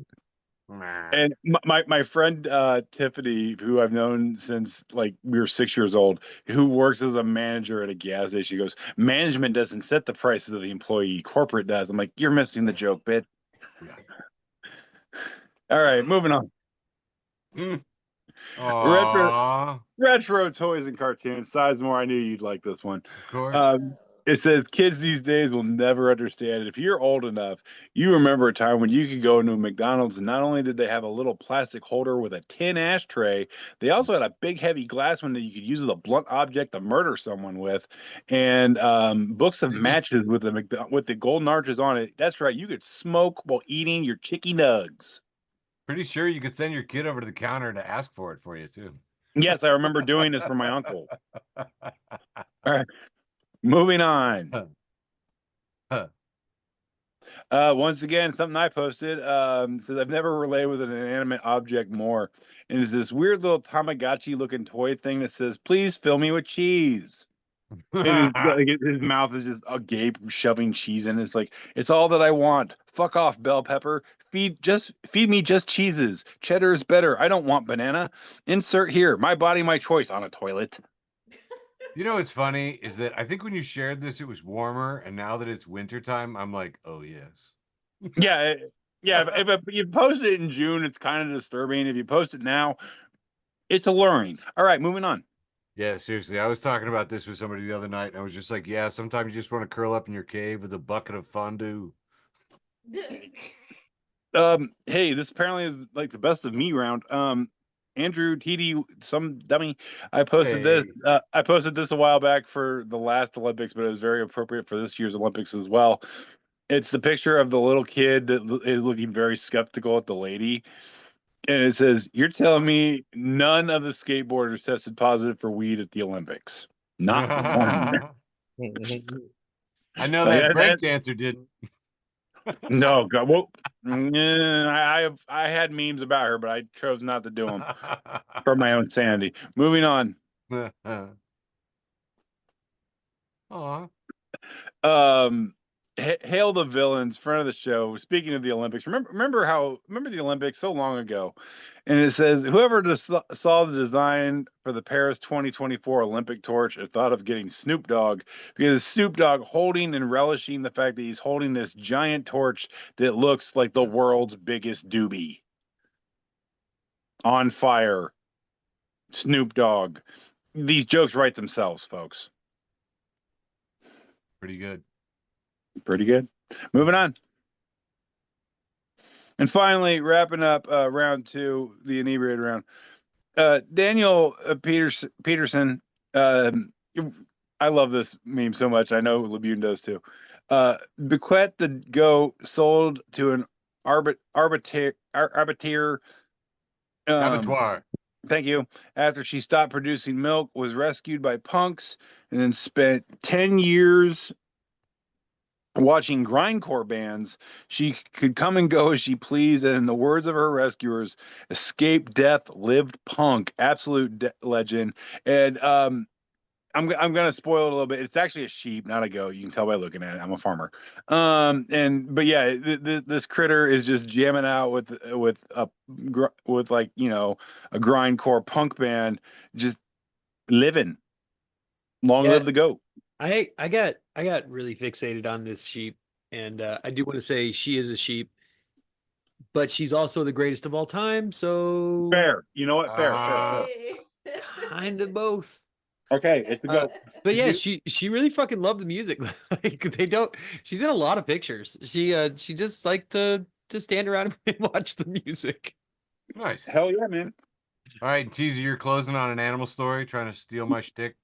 And my friend Tiffany, who I've known since like we were 6 years old, who works as a manager at a gas station, goes, "Management doesn't set the prices of the employee, corporate does." I'm like, "You're missing the joke, bitch." All right, moving on. Retro toys and cartoons. Sizemore, I knew you'd like this one. Of course. It says kids these days will never understand it. If you're old enough, you remember a time when you could go into a McDonald's and not only did they have a little plastic holder with a tin ashtray, they also had a big heavy glass one that you could use as a blunt object to murder someone with, and books of matches with the golden arches on it. That's right, you could smoke while eating your chicky nugs. Pretty sure you could send your kid over to the counter to ask for it for you too. Yes, I remember doing this for my uncle. All right, moving on. Once again, something I posted says I've never related with an inanimate object more, and it's this weird little Tamagotchi looking toy thing that says, "Please fill me with cheese." And his mouth is just agape, shoving cheese in. It's like, it's all that I want. Fuck off, bell pepper. Feed me just cheeses. Cheddar is better. I don't want banana. Insert here. My body, my choice on a toilet. You know what's funny is that I think when you shared this, it was warmer, and now that it's wintertime, I'm like, oh yes. Yeah, if you post it in June, it's kind of disturbing. If you post it now, it's alluring. All right, moving on. Yeah, seriously. I was talking about this with somebody the other night, and I was just like, yeah, sometimes you just want to curl up in your cave with a bucket of fondue. Hey, this apparently is like the best of me round. Andrew Tiede, some dummy. I posted this. I posted this a while back for the last Olympics, but it was very appropriate for this year's Olympics as well. It's the picture of the little kid that is looking very skeptical at the lady. And it says, "You're telling me none of the skateboarders tested positive for weed at the Olympics? Not one." I know that break dancer didn't. No, God. Well, I had memes about her, but I chose not to do them for my own sanity. Moving on. Aw. Hail the villains, friend of the show. Speaking of the Olympics, remember the Olympics so long ago, and it says whoever just saw the design for the Paris 2024 Olympic torch or thought of getting Snoop Dogg, because Snoop Dogg holding and relishing the fact that he's holding this giant torch that looks like the world's biggest doobie on fire. Snoop Dogg. These jokes write themselves, folks. Pretty good. Pretty good. Moving on. And finally, wrapping up round two, the inebriated round. Daniel Peterson. I love this meme so much. I know Labune does too. Bequet the goat sold to an arbiter. Abattoir. Thank you. After she stopped producing milk, was rescued by punks, and then spent 10 years watching grindcore bands. She could come and go as she pleased, and in the words of her rescuers, escape death, lived punk, absolute legend. And I'm gonna spoil it a little bit. It's actually a sheep, not a goat. You can tell by looking at it. I'm a farmer. But yeah, this critter is just jamming out with like, you know, a grindcore punk band, just living. Long live the goat. I got really fixated on this sheep, and I do want to say she is a sheep, but she's also the greatest of all time. So Fair. You know what? Fair. kind of both. Okay, it's a goat. But yeah, she really fucking loved the music. Like they don't. She's in a lot of pictures. She just like to stand around and watch the music. Nice. Hell yeah, man. All right, Teaser, you're closing on an animal story, trying to steal my shtick.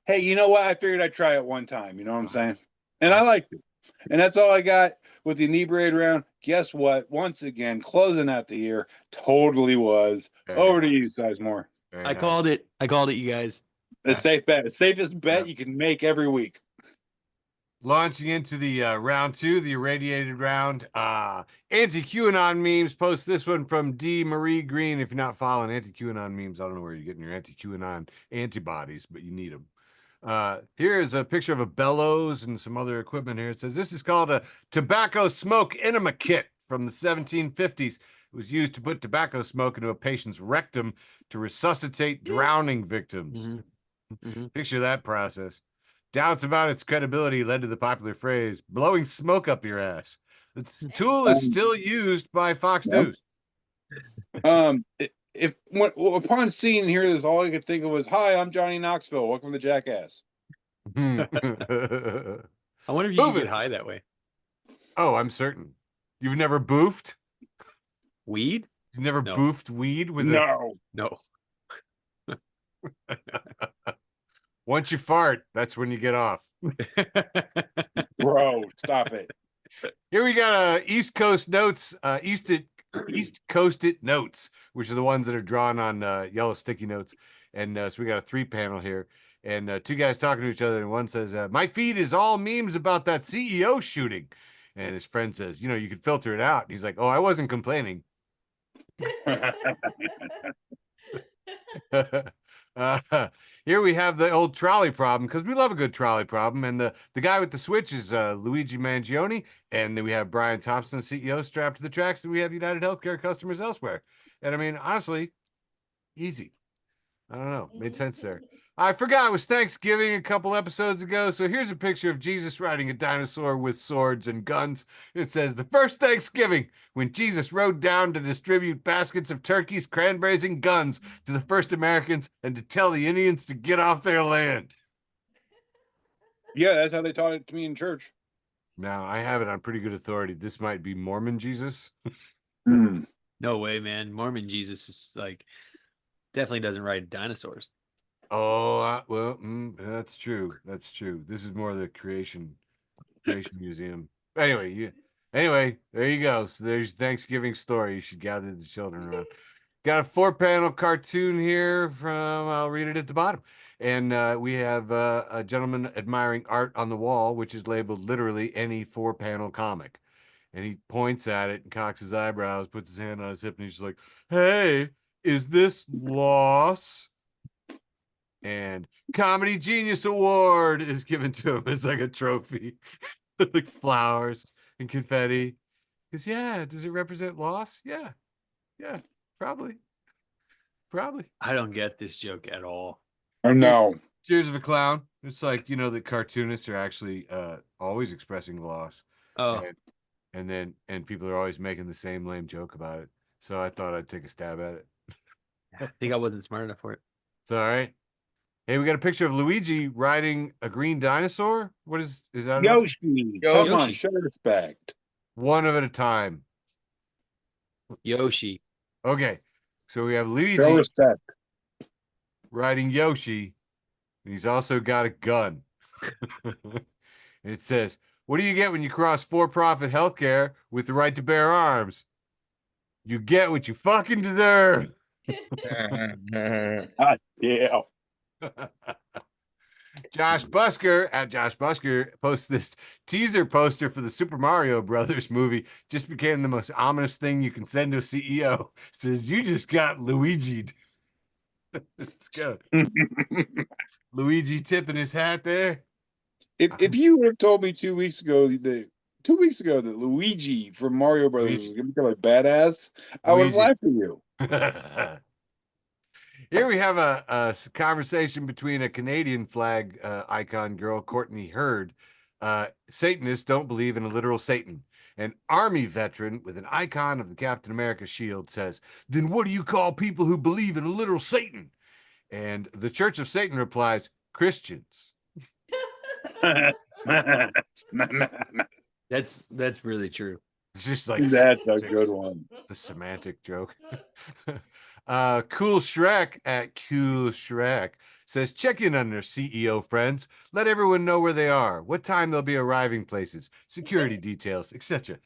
Hey, you know what? I figured I'd try it one time. You know what I'm saying? And I liked it. And that's all I got with the inebriated round. Guess what? Once again, closing out the year, totally was. Over to you, Sizemore. I called it. I called it, you guys. The safe bet. The safest bet you can make every week. Launching into the round two, the irradiated round. Anti-QAnon memes. Post this one from D. Marie Green. If you're not following anti-QAnon memes, I don't know where you're getting your anti-QAnon antibodies, but you need them. Here is a picture of a bellows and some other equipment here. It says this is called a tobacco smoke enema kit from the 1750s. It was used to put tobacco smoke into a patient's rectum to resuscitate drowning victims. Picture that process. Doubts about its credibility led to the popular phrase, blowing smoke up your ass. The tool is still used by Fox News. Upon seeing here, this all I could think of was, "Hi, I'm Johnny Knoxville. Welcome to Jackass." I wonder if you can Moving. get high that way. Oh, I'm certain. You've never boofed? Weed? You've never No. boofed weed with No. No. Once you fart, that's when you get off. Bro, stop it. Here we got East Coast notes, East Coast it notes, which are the ones that are drawn on yellow sticky notes. And so we got a 3-panel here, and 2 guys talking to each other. And one says, "My feed is all memes about that CEO shooting," and his friend says, "You could filter it out." And he's like, "Oh, I wasn't complaining." Here we have the old trolley problem, because we love a good trolley problem. And the guy with the switch is Luigi Mangione. And then we have Brian Thompson, CEO, strapped to the tracks. And we have United Healthcare customers elsewhere. And I mean, honestly, easy. I don't know. Made sense there. I forgot it was Thanksgiving a couple episodes ago. So here's a picture of Jesus riding a dinosaur with swords and guns. It says, "The first Thanksgiving, when Jesus rode down to distribute baskets of turkeys, cranberries, and guns to the first Americans and to tell the Indians to get off their land." Yeah, that's how they taught it to me in church. Now, I have it on pretty good authority. This might be Mormon Jesus. Mm. No way, man. Mormon Jesus is like definitely doesn't ride dinosaurs. Oh, well, that's true. That's true. This is more the creation museum. Anyway, there you go. So there's Thanksgiving story. You should gather the children around. Got a 4-panel cartoon here from, I'll read it at the bottom. And we have a gentleman admiring art on the wall, which is labeled literally any 4-panel comic. And he points at it and cocks his eyebrows, puts his hand on his hip, and he's just like, "Hey, is this loss?" And Comedy Genius Award is given to him. It's like a trophy, like flowers and confetti. Because, yeah, does it represent loss? Yeah, probably. I don't get this joke at all. Oh, no. Tears of a Clown. It's like, the cartoonists are actually always expressing loss. Oh, And people are always making the same lame joke about it. So I thought I'd take a stab at it. I think I wasn't smart enough for it. It's all right. Hey, we got a picture of Luigi riding a green dinosaur. What is that? Yoshi. Come on, Yoshi. show respect. One of at a time. Yoshi. Okay. So we have Show Luigi respect. riding Yoshi. And he's also got a gun. And it says, "What do you get when you cross for-profit healthcare with the right to bear arms? You get what you fucking deserve." God damn. Josh Busker posts this teaser poster for the Super Mario Brothers movie. Just became the most ominous thing you can send to a CEO. It says, "You just got Luigi'd." Let's go. Luigi tipping his hat there. If you would have told me 2 weeks ago that Luigi from Mario Brothers was gonna become a badass, I would have Luigi. laughed at you. Here we have a conversation between a Canadian flag icon girl, Courtney Hurd. Satanists don't believe in a literal Satan. An Army veteran with an icon of the Captain America shield says, "Then what do you call people who believe in a literal Satan?" And the Church of Satan replies, "Christians." That's really true. It's just like That's a good one. the semantic joke. Cool Shrek at Cool Shrek says, "Check in on their CEO friends. Let everyone know where they are, what time they'll be arriving places, security details, etc.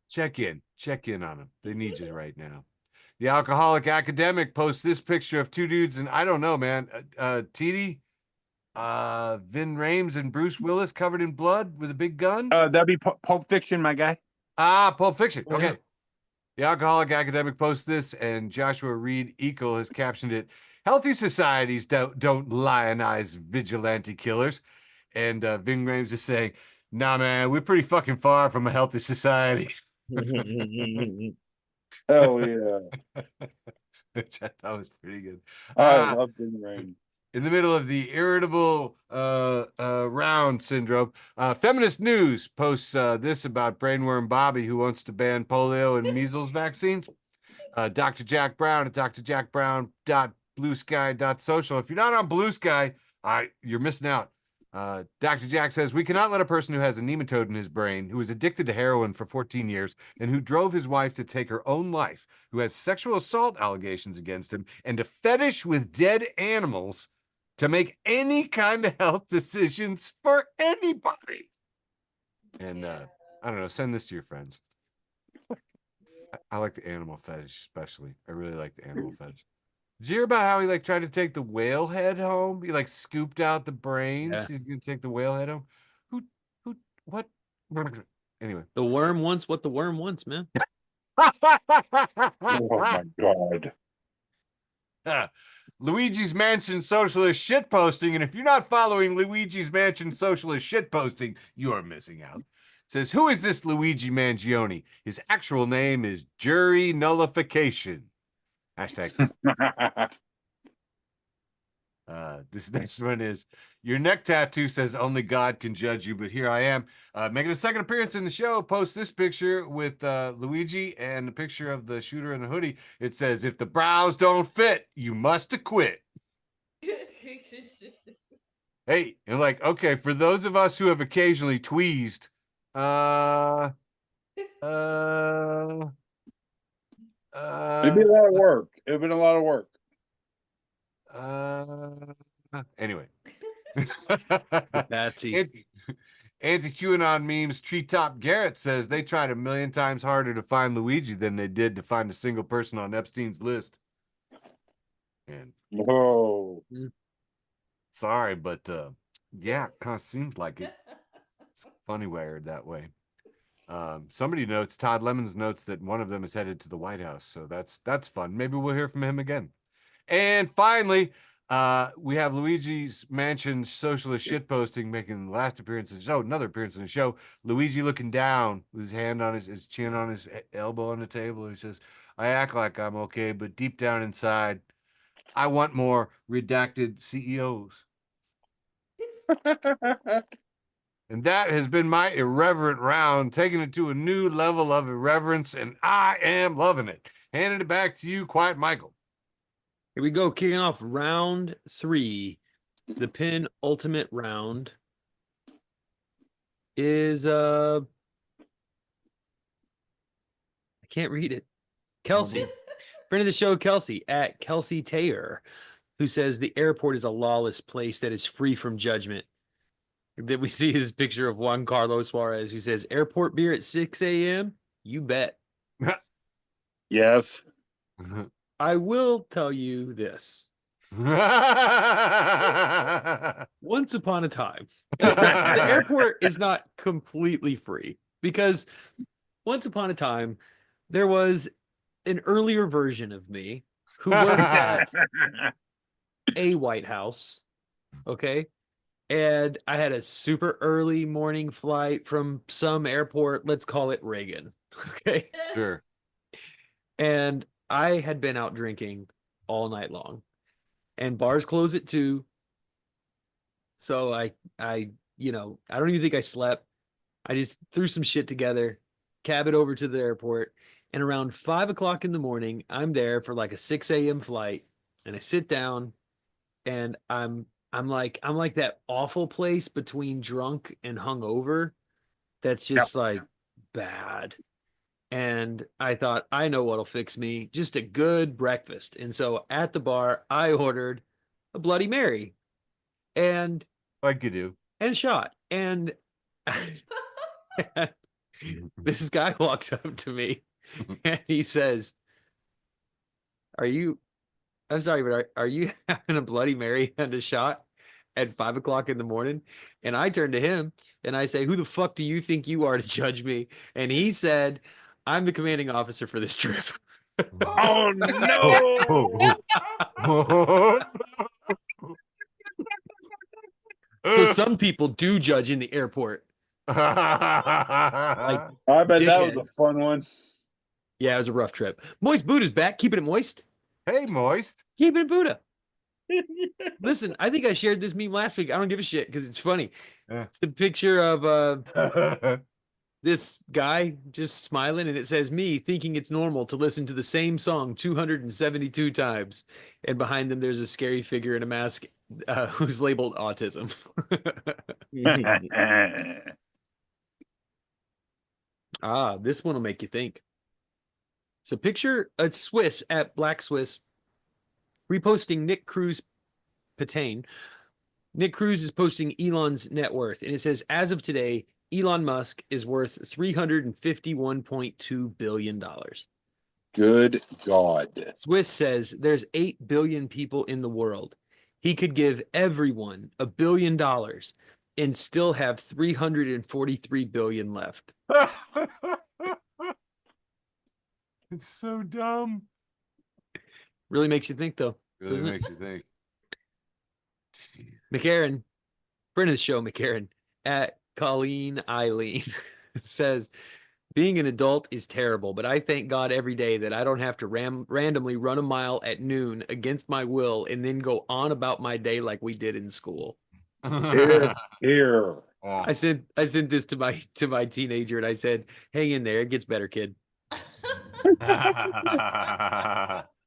Check in on them. They need you right now." The Alcoholic Academic posts this picture of 2 dudes, and I don't know, man. Tiede, Vin Rames, and Bruce Willis covered in blood with a big gun. That'd be Pulp Fiction, my guy. Pulp Fiction. Oh, Okay. yeah. The Alcoholic Academic posts this, and Joshua Reed Eagle has captioned it, "Healthy societies don't lionize vigilante killers." And Vin Rames is saying, "Nah, man, we're pretty fucking far from a healthy society." Hell yeah. Which I thought was pretty good. I love Bing Rain. In the middle of the irritable round syndrome, Feminist News posts this about Brainworm Bobby, who wants to ban polio and measles vaccines. Dr. Jack Brown at drjackbrown.bluesky.social. If you're not on Blue Sky, You're missing out. Dr. Jack says, we cannot let a person who has a nematode in his brain, who is addicted to heroin for 14 years, and who drove his wife to take her own life, who has sexual assault allegations against him, and a fetish with dead animals, to make any kind of health decisions for anybody. And I don't know, send this to your friends. I like the animal fetish, especially. I really like the animal fetish. Did you hear about how he like tried to take the whale head home? He like scooped out the brains. Yeah. He's gonna take the whale head home. What? Anyway. The worm wants what the worm wants, man. Oh my god. Luigi's Mansion Socialist shitposting, and if you're not following Luigi's Mansion Socialist shitposting, you are missing out. It says, who is this Luigi Mangione? His actual name is Jury Nullification. Hashtag. This next one is, your neck tattoo says only God can judge you, but here I am making a second appearance in the show. Post this picture with Luigi and the picture of the shooter in the hoodie. It says, if the brows don't fit, you must acquit. Hey, and like, okay, for those of us who have occasionally tweezed, It'd be a lot of work. It'd been a lot of work. Anyway. Batsy. Anti-QAnon memes Treetop Garrett says they tried 1,000,000 times harder to find Luigi than they did to find a single person on Epstein's list. And Whoa. sorry, but yeah, it kind of seems like it. It's funny wired that way. Somebody notes, Todd Lemons notes that one of them is headed to the White House, so that's fun. Maybe we'll hear from him again. And finally, we have Luigi's Mansion Socialist shitposting making the last appearance of the show, another appearance in the show. Luigi looking down with his hand on his chin on his elbow on the table. He says, I act like I'm okay, but deep down inside, I want more redacted CEOs. And that has been my irreverent round, taking it to a new level of irreverence, and I am loving it. Handing it back to you, Quiet Michael. Here we go, kicking off round 3. The penultimate round is I can't read it. Kelsey. Friend of the show, Kelsey, at Kelsey Taylor, who says the airport is a lawless place that is free from judgment. Then we see his picture of Juan Carlos Suarez, who says, airport beer at 6 a.m.? You bet. Yes. I will tell you this. Once upon a time, the airport is not completely free, because once upon a time, there was an earlier version of me who worked at a White House. Okay. And I had a super early morning flight from some airport. Let's call it Reagan. Okay. Sure. And I had been out drinking all night long, and bars close at 2. So I don't even think I slept. I just threw some shit together, cab it over to the airport. And around 5 o'clock in the morning, I'm there for like a 6 a.m. flight, and I sit down, and I'm like that awful place between drunk and hungover. That's just like bad. And I thought, I know what'll fix me. Just a good breakfast. And so at the bar, I ordered a Bloody Mary and like you do. And shot. And this guy walks up to me and he says, I'm sorry, but are you having a Bloody Mary and a shot at 5 o'clock in the morning? And I turn to him and I say, who the fuck do you think you are to judge me? And he said, I'm the commanding officer for this trip. Oh no! So some people do judge in the airport. Like, I bet that was a fun one. Yeah, it was a rough trip. Moist Buddha's back, keeping it moist. Hey, Moist. Keeping it Buddha. Listen, I think I shared this meme last week. I don't give a shit because it's funny. Yeah. It's the picture of this guy just smiling, and it says, me thinking it's normal to listen to the same song 272 times. And behind them, there's a scary figure in a mask who's labeled autism. This one will make you think. So picture a Swiss at Black Swiss reposting Nick Cruz Patain. Nick Cruz is posting Elon's net worth, and it says, as of today, Elon Musk is worth $351.2 billion. Good God. Swiss says there's 8 billion people in the world. He could give everyone $1 billion and still have 343 billion left. It's so dumb. Really makes you think, though. Really doesn't it? makes you think. McCarran, friend of the show, McCarran, at Colleen Eileen, says, being an adult is terrible, but I thank God every day that I don't have to randomly run a mile at noon against my will and then go on about my day like we did in school. Here. I sent this to my teenager, and I said, hang in there, it gets better, kid.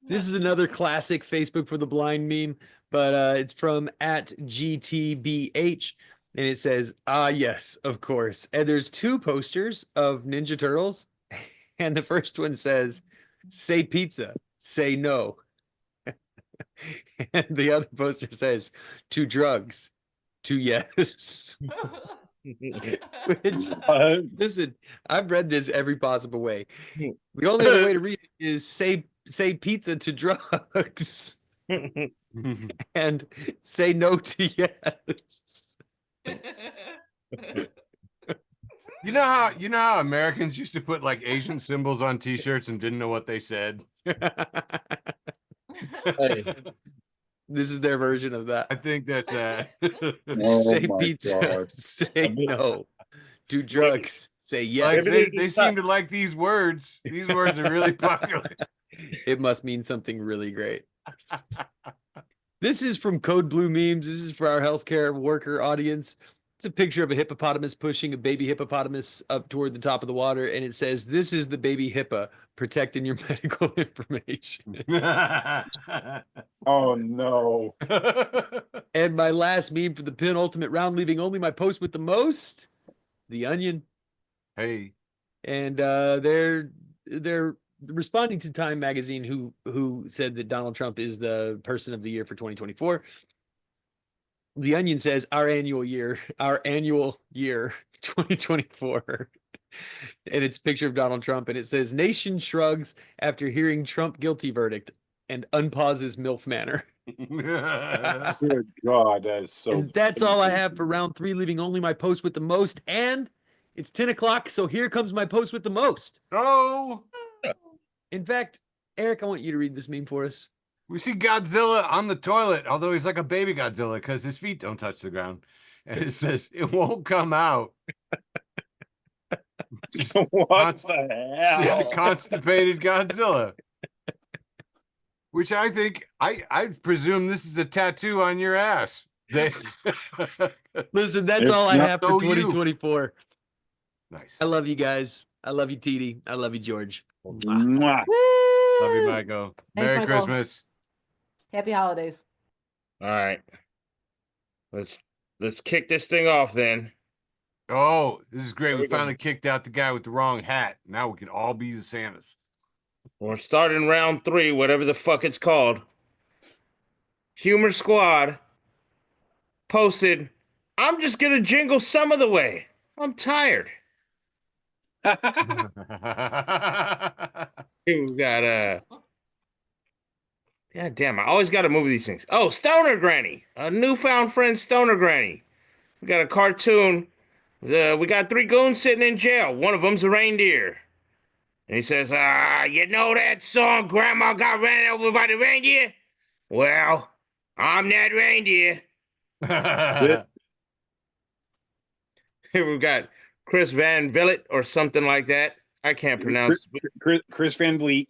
This is another classic Facebook for the blind meme, but it's from at GTBH, and it says, yes, of course. And there's 2 posters of Ninja Turtles, and the first one says, say pizza, say no. And the other poster says, to drugs, to yes. Which, listen, I've read this every possible way. The only other way to read it is say pizza to drugs and say no to yes. You know how Americans used to put like Asian symbols on t-shirts and didn't know what they said? Hey, this is their version of that. I think that's Oh Say my pizza, God. say no. Do drugs, say yes. like they seem to like these words. These words are really popular. It must mean something really great. This is from Code Blue Memes. This is for our healthcare worker audience. It's a picture of a hippopotamus pushing a baby hippopotamus up toward the top of the water, and it says, this is the baby hippo protecting your medical information. Oh no. And my last meme for the penultimate round, leaving only my post with the most, The Onion. Hey. And they're responding to Time Magazine, who said that Donald Trump is the person of the year for 2024. The Onion says our annual year 2024. And it's a picture of Donald Trump, and it says nation shrugs after hearing Trump guilty verdict and unpauses MILF manner. Good God, that is so. And that's all I have for round 3, leaving only my post with the most. And it's 10 o'clock, so here comes my post with the most. Oh, In fact, Eric, I want you to read this meme for us. we see Godzilla on the toilet, although he's like a baby Godzilla because his feet don't touch the ground. And it says, it won't come out. Just What the hell? constipated Godzilla. Which I think, I presume this is a tattoo on your ass. Listen, that's If all I not, have for so you. 2024. Nice. I love you guys. I love you, Tiede. I love you, George. Mwah. Love you, Michael. Thanks, Merry Michael. Christmas. Happy holidays. All right. Let's kick this thing off then. Oh, this is great. There We we go. finally kicked out the guy with the wrong hat. Now we can all be the Santas. We're starting round 3, whatever the fuck it's called. Humor Squad posted, I'm just gonna jingle some of the way. I'm tired. We got God damn, I always gotta move these things. Oh, Stoner Granny. A newfound friend, Stoner Granny. We got a cartoon. We got 3 goons sitting in jail. One of them's a reindeer. And he says, you know that song, Grandma got ran over by the reindeer? Well, I'm that reindeer. Here we got Chris Van Vliet or something like that. I can't pronounce. Chris Van Vliet.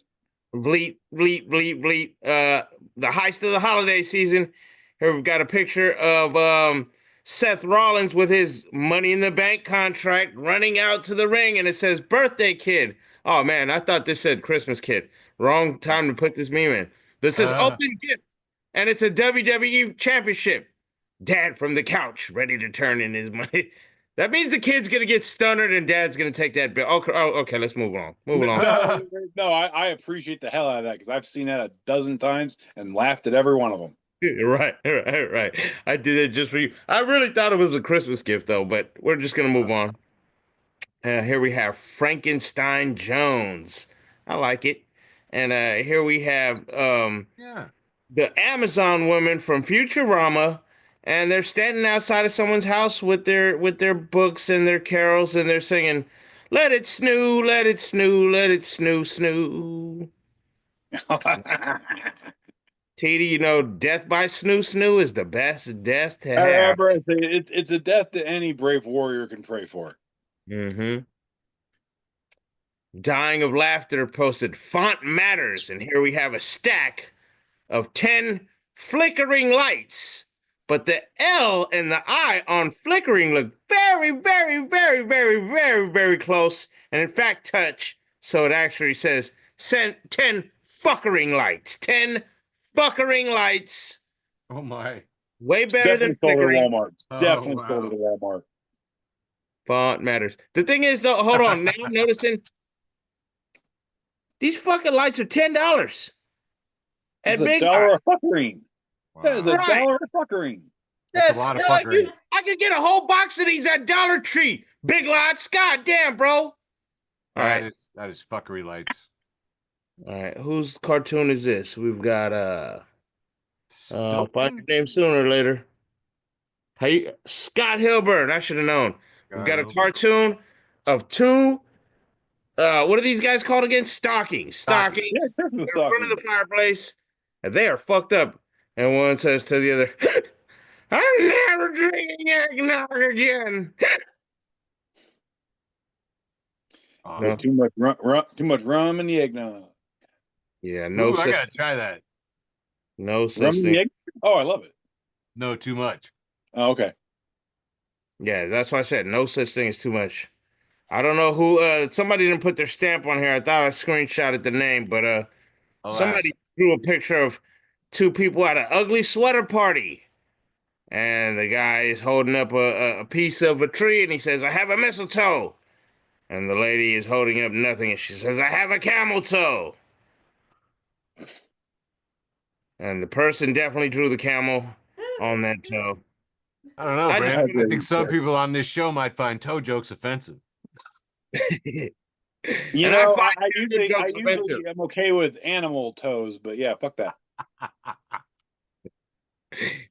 Bleat. The heist of the holiday season. Here we've got a picture of Seth Rollins with his Money in the Bank contract running out to the ring, and it says birthday kid. Oh man, I thought this said Christmas kid. Wrong time to put this meme in. This says open gift. and it's a WWE championship. Dad from the couch, ready to turn in his money. That means the kid's gonna get stunned and dad's gonna take that bill. Okay, okay, let's move on. Move along. No, I appreciate the hell out of that because I've seen that a dozen times and laughed at every one of them. Right. I did it just for you. I really thought it was a Christmas gift though, but we're just gonna move on. Here we have Frankenstein Jones. I like it. And here we have Yeah. the Amazon woman from Futurama, and they're standing outside of someone's house with their books and their carols, and they're singing, "Let it snoo, let it snoo, let it snoo, snoo." Tiede, you know, death by snoo snoo is the best death to have. It's a death that any brave warrior can pray for. Mm-hmm. Dying of Laughter posted font matters, and here we have a stack of 10 flickering lights, but the L and the I on flickering look very, very, very, very, very, very close, and in fact touch, so it actually says 10 fuckering lights. 10 fuckering lights. Oh my. Way better than Definitely sold at flickering. Walmart. Oh, Definitely wow. sold at Walmart. Font matters. The thing is, though, hold on. Now I'm noticing these fucking lights are $10 at It's a Big dollar Lots. a fuckering. That is a Right. dollar a fuckering. That's a lot of fuckery. I could get a whole box of these at Dollar Tree. Big Lots. God damn, bro. All right. That is fuckery lights. All right. Whose cartoon is this? We've got find Stilton? your name sooner or later. Hey, Scott Hilburn. I should have known. We've got a cartoon of two. What are these guys called again? Stockings. Yeah, In Christmas front of the fireplace, and they are fucked up. And one says to the other, "I'm never drinking eggnog again." Awesome. Too much rum in the eggnog. Yeah, no Ooh, I such, gotta try that. no Rum such in thing. the egg? Oh, I love it. No, too much. Oh, okay. Yeah, that's why I said no such thing as too much. I don't know who. Somebody didn't put their stamp on here. I thought I screenshotted the name, but Alas. somebody drew a picture of two people at an ugly sweater party. And the guy is holding up a piece of a tree, and he says, "I have a mistletoe." And the lady is holding up nothing, and she says, "I have a camel toe." And the person definitely drew the camel on that toe. I don't know, I Brandon. I just- think some people on this show might find toe jokes offensive. You And I know, find I camel jokes usually offensive. am okay with animal toes, but yeah, fuck that.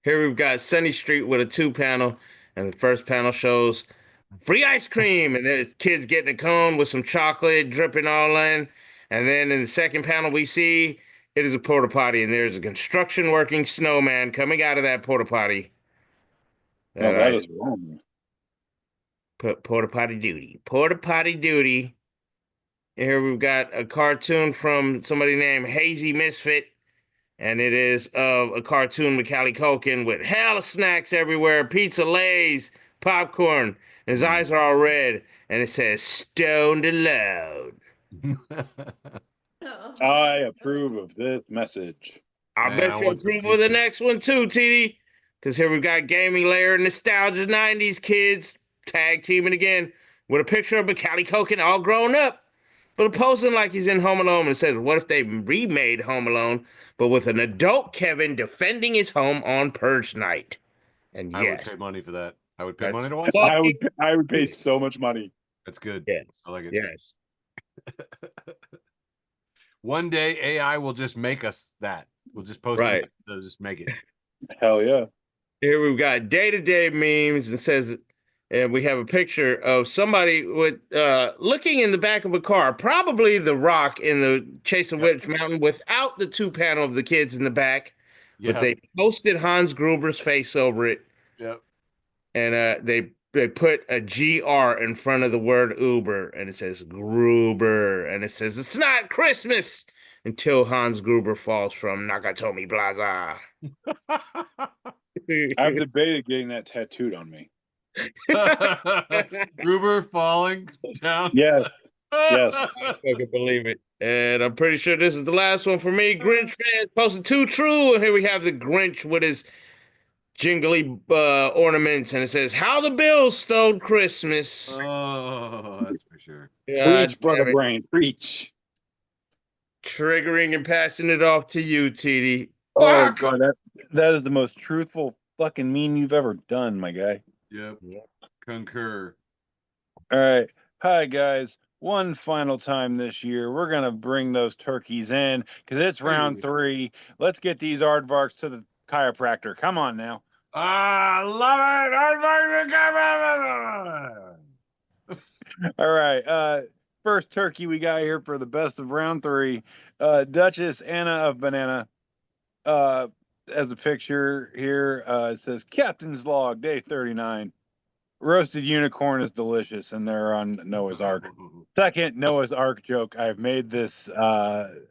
Here we've got Sunny Street with a 2-panel, and the first panel shows free ice cream, and there's kids getting a cone with some chocolate dripping all in. And then in the second panel, we see it is a porta potty, and there's a construction working snowman coming out of that porta potty. No, that is wrong. Porta potty duty. Porta potty duty. Here we've got a cartoon from somebody named Hazy Misfit, and it is of a cartoon Macaulay Culkin with hella snacks everywhere, pizza, Lays, popcorn. And his eyes are all red, and it says "Stoned Alone." I approve of this message. I Man, bet I you want some approve of the pizza. next one too, TD. Because here we've got Gaming Layer Nostalgia 90s kids tag teaming again with a picture of Macaulay Culkin all grown up, but posing like he's in Home Alone, and says, "What if they remade Home Alone, but with an adult Kevin defending his home on Purge Night?" And I would yes, pay money for that. I would pay That's money to watch fuck- that. I would pay so much money. That's good. yes, I like it. yes. One day AI will just make us that. We'll just post Right. it. They'll just make it. Hell yeah. Here we've got day-to-day memes, and says, and we have a picture of somebody with looking in the back of a car, probably the Rock in the Chase of Witch Mountain, without the 2-panel of the kids in the back, Yeah. but they posted Hans Gruber's face over it, Yep. and they put a GR in front of the word Uber, and it says Gruber, and it says it's not Christmas until Hans Gruber falls from Nakatomi Plaza. I've debated getting that tattooed on me. Gruber falling down. Yes. Yes. I can believe it. And I'm pretty sure this is the last one for me. Grinch fans posted 2 true. And here we have the Grinch with his jingly ornaments. And it says, "How the Bills stole Christmas." Oh, that's for sure. Preach, God brother damn it. Brane, preach. Triggering and passing it off to you, TD. Oh Fuck! god, that is the most truthful fucking meme you've ever done, my guy. Yep. Concur. All right. Hi guys. One final time this year, we're gonna bring those turkeys in because it's round Hey. 3. Let's get these aardvarks to the chiropractor. Come on now. Ah, love it. All right. First turkey we got here for the best of round 3. Duchess Anna of Banana. As a picture here, it says Captain's Log, day 39. Roasted unicorn is delicious, and they're on Noah's Ark. Second Noah's Ark joke I've made this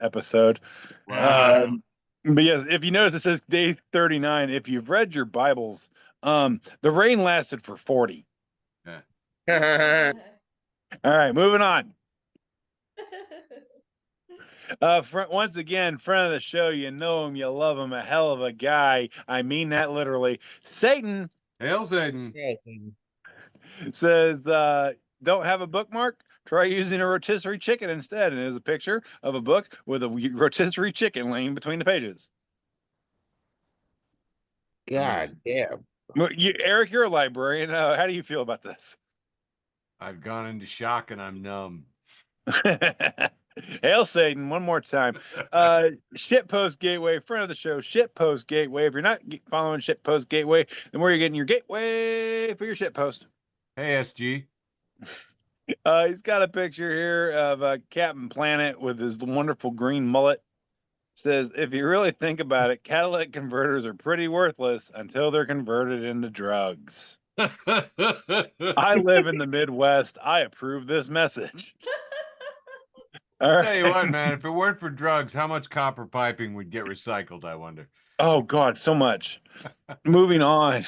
episode. Wow. But yes, if you notice, it says day 39. If you've read your Bibles, the rain lasted for 40. All right, moving on. Once again, friend of the show, you know him, you love him, a hell of a guy. I mean that literally. Satan Hail Satan. says, don't have a bookmark? Try using a rotisserie chicken instead. And there's a picture of a book with a rotisserie chicken laying between the pages. God damn. Eric, you're a librarian. How do you feel about this? I've gone into shock and I'm numb. Hail Satan, one more time. Shitpost Gateway, friend of the show, Shitpost Gateway. If you're not following Shitpost Gateway, then where are you getting your gateway for your shitpost? Hey, SG. He's got a picture here of Captain Planet with his wonderful green mullet. Says, if you really think about it, catalytic converters are pretty worthless until they're converted into drugs. I live in the Midwest. I approve this message. All right. Tell you what, man, if it weren't for drugs, how much copper piping would get recycled, I wonder. Oh, God, so much. Moving on.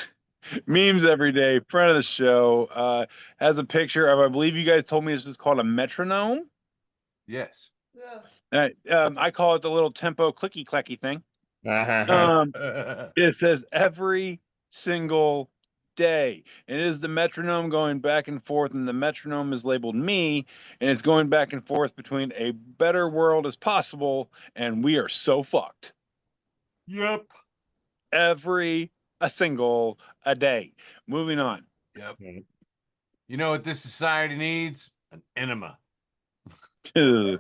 Memes every day. Friend of the show has a picture of, I believe you guys told me this was called a metronome. Yes. I call it the little tempo clicky clacky thing. It says every single day. It is the metronome going back and forth, and the metronome is labeled me, and it's going back and forth between a better world as possible, and we are so fucked. Yep. Every a single a day. Moving on. Yep. You know what this society needs? An enema. Friend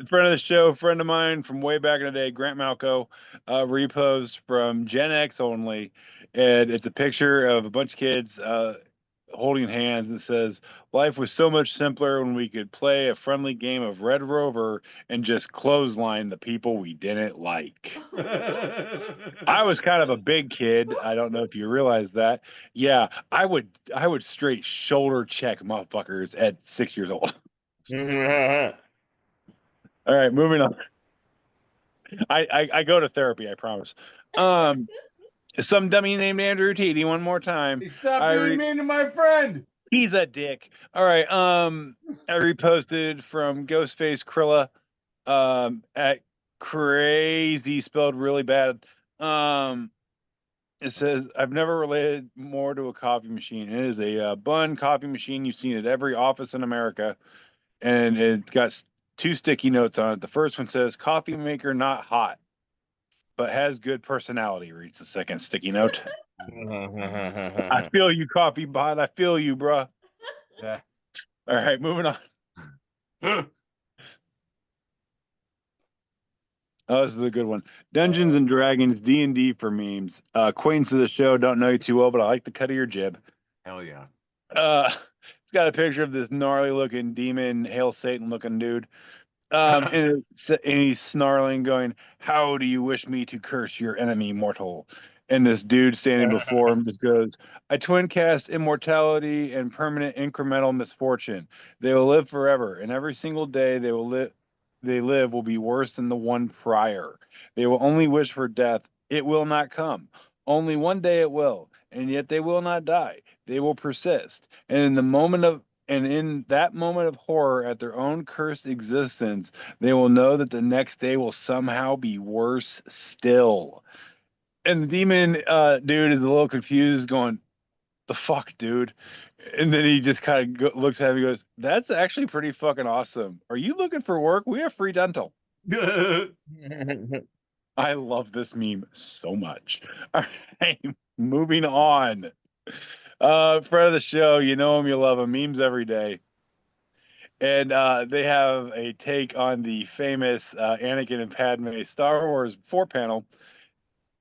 of the show, friend of mine from way back in the day, Grant Malco, reposed from Gen X only, and it's a picture of a bunch of kids holding hands and says, "Life was so much simpler when we could play a friendly game of Red Rover and just clothesline the people we didn't like." I was kind of a big kid. I don't know if you realize that. Yeah, I would straight shoulder check motherfuckers at 6 years old. All right, moving on. I go to therapy, I promise. Some dummy named Andrew Tiede, one more time. Stop being mean to my friend. He's a dick. All right. I reposted from Ghostface Krilla at crazy spelled really bad. It says, I've never related more to a coffee machine. It is a Bun coffee machine. You've seen it at every office in America. And it's got 2 sticky notes on it. The first one says, coffee maker not hot, but has good personality, reads the second sticky note. I feel you, coffee bot. I feel you, bruh. Yeah. All right, moving on. Oh, this is a good one. Dungeons and Dragons, D&D for memes. Acquaintance of the show, don't know you too well, but I like the cut of your jib. Hell yeah. It's got a picture of this gnarly looking demon, Hail Satan looking dude. And he's snarling, going, "How do you wish me to curse your enemy, mortal?" And this dude standing before him just goes, "I twin cast immortality and permanent incremental misfortune. They will live forever, and every single day they live will be worse than the one prior. They will only wish for death. It will not come. Only one day it will, and yet they will not die. They will persist. And in the moment of And in that moment of horror at their own cursed existence, they will know that the next day will somehow be worse still. And the demon dude is a little confused, going, "The fuck, dude?" And then he just kind of looks at him and goes, "That's actually pretty fucking awesome. Are you looking for work? We have free dental." I love this meme so much. All right, moving on. Friend of the show, you know him, you love him. Memes every day. And they have a take on the famous Anakin and Padme Star Wars 4 panel.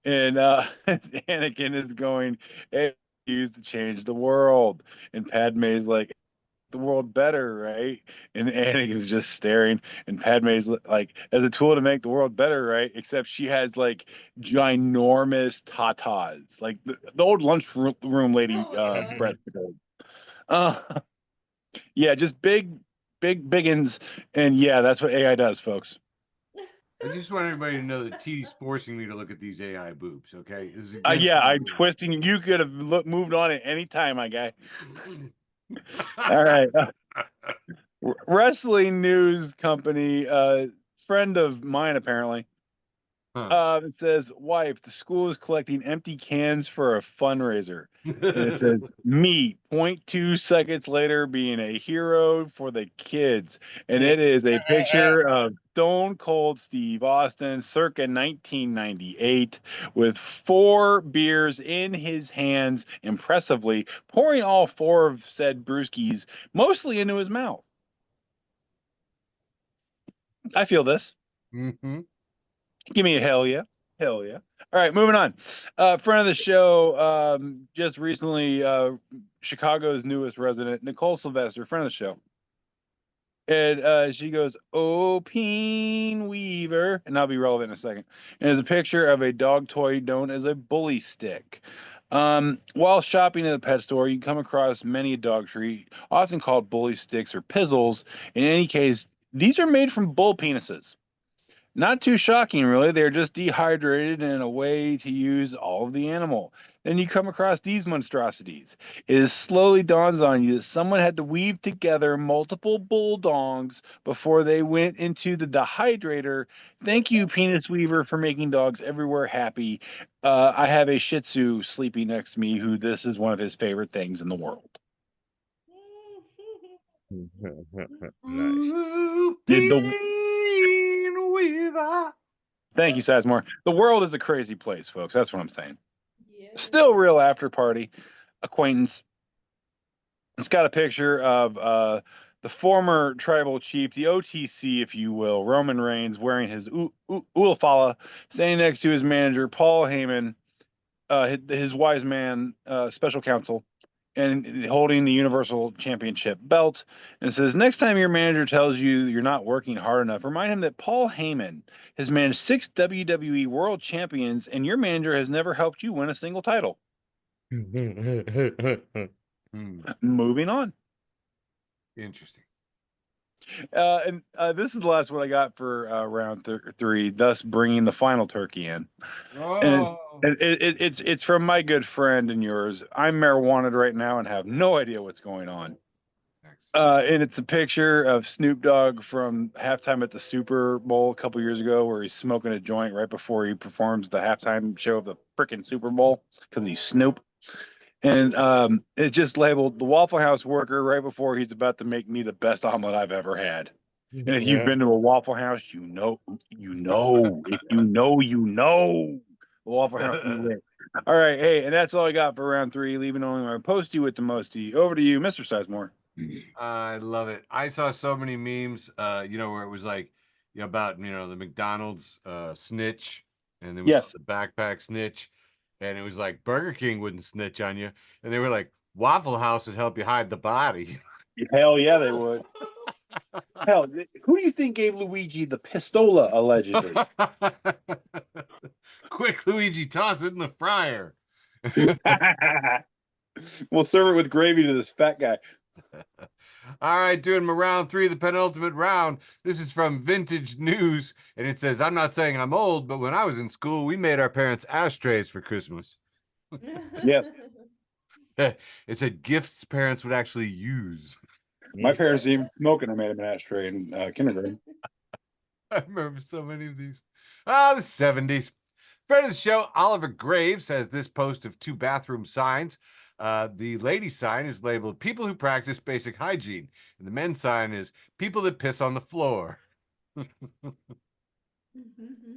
And Anakin is going, "Hey, used to change the world." And Padme's like, "The world better, right?" And Anakin's just staring. And Padme's like, "As a tool to make the world better, right?" Except she has like ginormous tatas, like the old lunchroom lady breast. Yeah, just biggins. And yeah, that's what AI does, folks. I just want everybody to know that T's forcing me to look at these AI boobs. Okay, this is Yeah, I'm twisting. You could have moved on at any time, my guy. All right. Wrestling news company, friend of mine apparently, it says, "Wife, the school is collecting empty cans for a fundraiser." And it says, "Me, 0.2 seconds later, being a hero for the kids." And it is a picture of Stone Cold Steve Austin circa 1998 with 4 beers in his hands, impressively pouring all 4 of said brewskis mostly into his mouth. I feel this. Mm-hmm. Give me a hell yeah. Hell yeah. All right, moving on. Friend of the show, just recently, Chicago's newest resident, Nicole Sylvester, friend of the show. And she goes, "Oh, Peen Weaver," and I'll be relevant in a second. And there's a picture of a dog toy known as a bully stick. While shopping at a pet store, you come across many a dog treat, often called bully sticks or pizzles. In any case, these are made from bull penises. Not too shocking, really. They're just dehydrated in a way to use all of the animal. Then you come across these monstrosities. It slowly dawns on you that someone had to weave together multiple bulldogs before they went into the dehydrator. Thank you, Penis Weaver, for making dogs everywhere happy. I have a Shih Tzu sleeping next to me who this is one of his favorite things in the world. Nice. Thank you, Sizemore. The world is a crazy place, folks. That's what I'm saying. Yeah. Still real after party acquaintance. It's got a picture of the former tribal chief, the OTC, if you will, Roman Reigns, wearing his ulafala, standing next to his manager, Paul Heyman, his wise man, special counsel, and holding the Universal Championship belt. And it says, "Next time your manager tells you you're not working hard enough, remind him that Paul Heyman has managed 6 WWE World Champions, and your manager has never helped you win a single title." Moving on. Interesting. And this is the last one I got for round 3, thus bringing the final turkey in. Oh. And it's from my good friend and yours. I'm marijuana right now and have no idea what's going on. And it's a picture of Snoop Dogg from halftime at the Super Bowl a couple years ago, where he's smoking a joint right before he performs the halftime show of the freaking Super Bowl because he's Snoop. And it's just labeled "the Waffle House worker" right before he's about to make me the best omelet I've ever had. And if you've been to a Waffle House, you know. If you know, the Waffle House be lit. All right, hey, and that's all I got for round 3. Leaving only my postie with the mostie. Over to you, Mr. Sizemore. I love it. I saw so many memes, where it was like about the McDonald's snitch, and there was the backpack snitch, and it was like Burger King wouldn't snitch on you, and they were like Waffle House would help you hide the body. Hell yeah, they would. Hell, who do you think gave Luigi the pistola allegedly? Quick, Luigi, toss it in the fryer. We'll serve it with gravy to this fat guy. All right, doing my round 3, the penultimate round. This is from Vintage News, and it says, "I'm not saying I'm old, but when I was in school, we made our parents ashtrays for Christmas." Yes. It said gifts parents would actually use. My parents didn't even smoke and I made them an ashtray in kindergarten. I remember so many of these. Ah, the 70s. Friend of the show, Oliver Graves, has this post of 2 bathroom signs. The lady sign is labeled people who practice basic hygiene, and the men's sign is people that piss on the floor.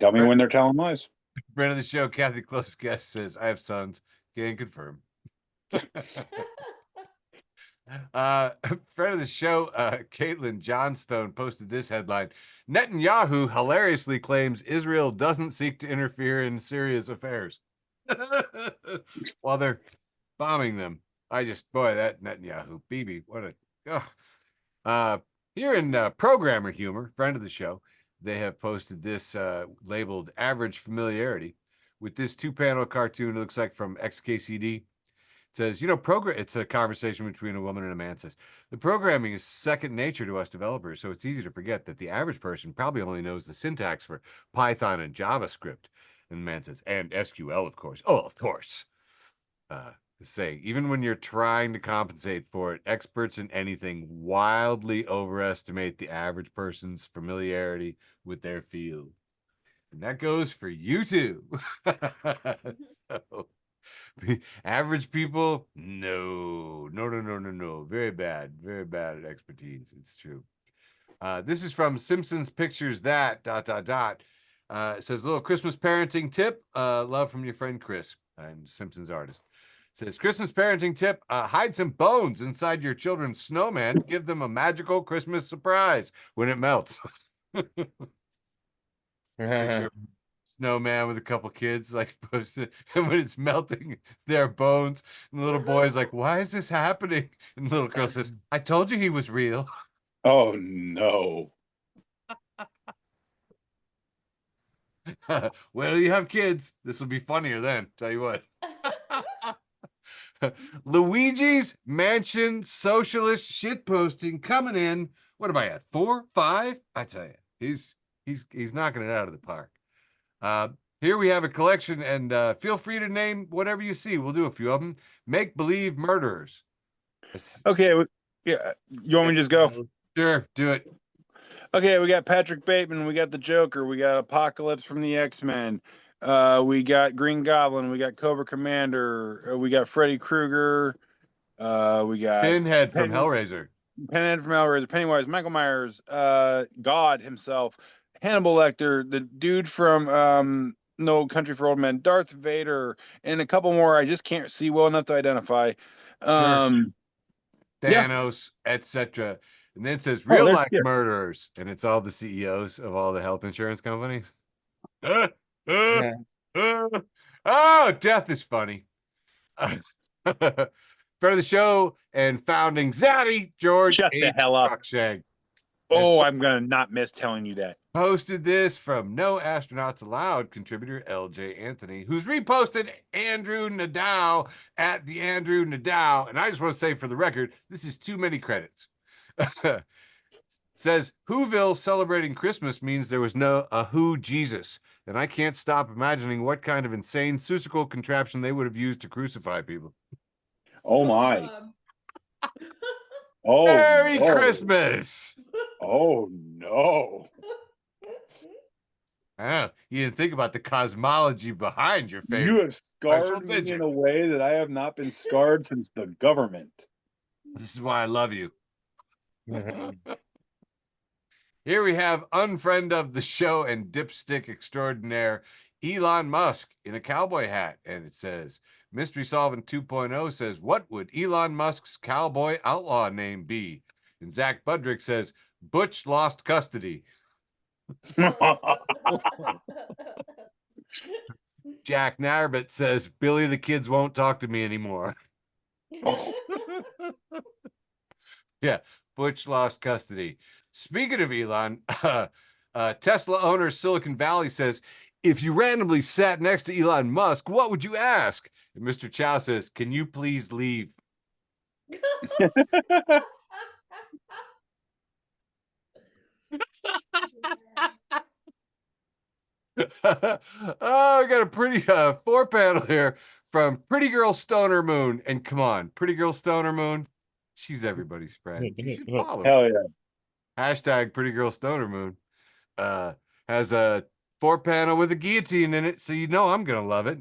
Tell me when they're telling lies. Friend of the show, Kathy Close Guest, says, I have sons. Can confirm. Friend of the show, Caitlin Johnstone, posted this headline. Netanyahu hilariously claims Israel doesn't seek to interfere in Syria's affairs while they're bombing them. Boy, that Netanyahu, Bibi, what a, here in programmer humor, friend of the show, they have posted this labeled average familiarity with this 2-panel cartoon. It looks like from XKCD. It says, it's a conversation between a woman and a man. Says, the programming is second nature to us developers, so it's easy to forget that the average person probably only knows the syntax for Python and JavaScript. And the man says, and SQL, of course. Oh, of course. Say, even when you're trying to compensate for it, experts in anything wildly overestimate the average person's familiarity with their field. And that goes for you too. So, average people, no. Very bad at expertise. It's true. This is from Simpsons Pictures That ... It says, little Christmas parenting tip. Love from your friend Chris. I'm Simpsons artist. It says, Christmas parenting tip. Hide some bones inside your children's snowman to give them a magical Christmas surprise when it melts. Picture snowman with a couple kids like posted, and when it's melting their bones, and the little boy's like, why is this happening? And the little girl says, I told you he was real. Oh no. Well, you have kids, this will be funnier then, tell you what. Luigi's Mansion socialist shitposting coming in. What am I at? 4, 5? I tell you, he's knocking it out of the park. Here we have a collection, and feel free to name whatever you see. We'll do a few of them. Make believe murderers. Okay, yeah. You want me to just go? Sure, do it. Okay, we got Patrick Bateman, we got the Joker, we got Apocalypse from the X-Men, we got Green Goblin, we got Cobra Commander, we got Freddy Krueger, we got Pinhead from Hellraiser. Pinhead from Hellraiser, Pennywise, Michael Myers, God himself, Hannibal Lecter, the dude from No Country for Old Men, Darth Vader, and a couple more I just can't see well enough to identify. Sure. Thanos, etc. And then it says real life murderers, and it's all the CEOs of all the health insurance companies. Oh, death is funny. Friend of the show and founding Zaddy, George Shut the hell up. Cruikshank. Oh, I'm gonna not miss telling you that. Posted this from No Astronauts Allowed contributor LJ Anthony, who's reposted Andrew Nadeau at the Andrew Nadeau. And I just want to say for the record, this is too many credits. Says Whoville celebrating Christmas means there was no a Who Jesus, and I can't stop imagining what kind of insane Seussical contraption they would have used to crucify people. Oh my. Oh, Merry no. Christmas. Oh no. You didn't think about the cosmology behind your favorite. You have scarred me in a way that I have not been scarred since the government. This is why I love you. Here we have unfriend of the show and dipstick extraordinaire Elon Musk in a cowboy hat, and it says Mystery Solving 2.0 says, what would Elon Musk's cowboy outlaw name be? And Zach Budrick says, Butch lost custody. Jack Narbit says, Billy the kids won't talk to me anymore. Yeah, Butch lost custody. Speaking of Elon, Tesla owner Silicon Valley says, if you randomly sat next to Elon Musk, what would you ask? And Mr. Chow says, can you please leave? Oh, I got a pretty 4-panel here from Pretty Girl Stoner Moon. And come on, Pretty Girl Stoner Moon, She's everybody's friend. You should follow her. Hell yeah. Hashtag Pretty Girl Stoner Moon. Has a 4-panel with a guillotine in it, so you know I'm gonna love it.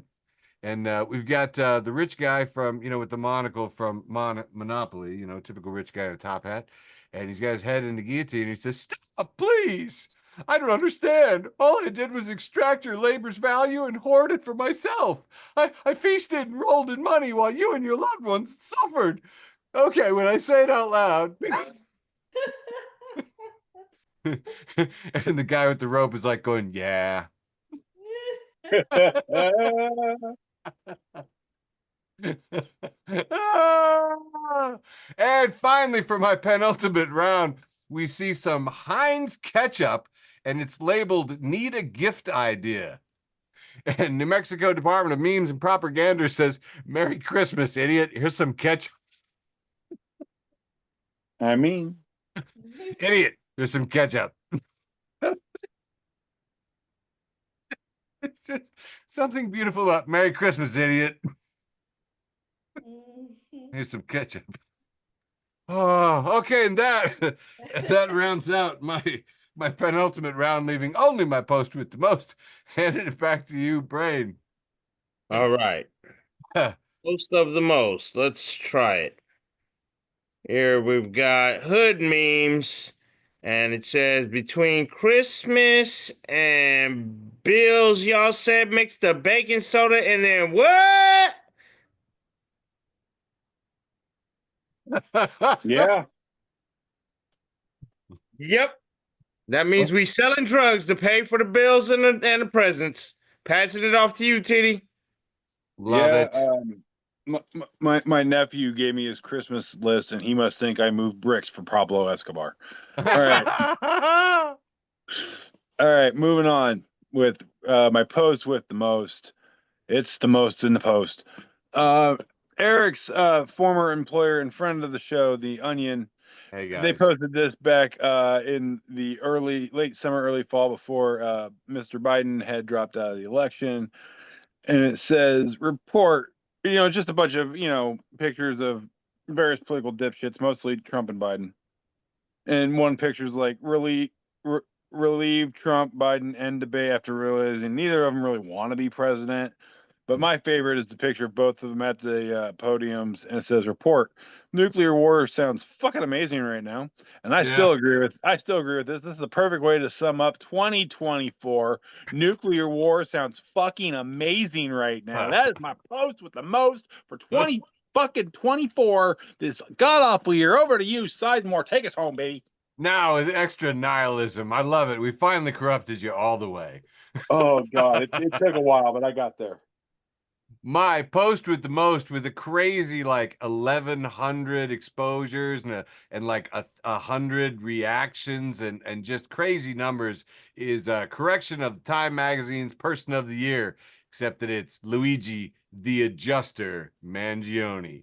And we've got the rich guy from, with the monocle from Monopoly, typical rich guy in a top hat. And he's got his head in the guillotine. And he says, "Stop, please. I don't understand. All I did was extract your labor's value and hoard it for myself. I feasted and rolled in money while you and your loved ones suffered." Okay, when I say it out loud. And the guy with the rope is like going, "Yeah." And finally, for my penultimate round, we see some Heinz ketchup, and it's labeled "Need a gift idea." And New Mexico Department of Memes and Propaganda says, "Merry Christmas, idiot. Here's some ketchup." I mean, Idiot, here's some ketchup. It's just something beautiful about "Merry Christmas, idiot." Here's some ketchup. Oh, okay, and that rounds out my penultimate round, leaving only my post with the most. Handing it back to you, Brane. All right. Most of the most. Let's try it. Here we've got hood memes, and it says, "Between Christmas and bills, y'all said mix the baking soda and then what?" yeah. Yep. That means we selling drugs to pay for the bills and the presents. Passing it off to you, Tiede. Love it. My nephew gave me his Christmas list, and he must think I moved bricks for Pablo Escobar. All right. All right, moving on with my post with the most. It's the most in the post. Eric's former employer and friend of the show, The Onion, Hey guys. they posted this back in the late summer, early fall before Mr. Biden had dropped out of the election. And it says, report, just a bunch of, pictures of various political dipshits, mostly Trump and Biden. And one picture is like, relieve Trump, Biden, end debate after realizing neither of them really want to be president. But my favorite is the picture of both of them at the podiums, and it says, "Report: Nuclear war sounds fucking amazing right now." And I still agree with this. This is the perfect way to sum up 2024. Nuclear war sounds fucking amazing right now. That is my post with the most for 2024. This god awful year. Over to you, Sizemore. Take us home, baby. Now with extra nihilism. I love it. We finally corrupted you all the way. Oh God, it took a while, but I got there. My post with the most, with a crazy like 1,100 exposures and like 100 reactions and just crazy numbers, is correction of Time Magazine's Person of the Year, except that it's Luigi the Adjuster Mangione.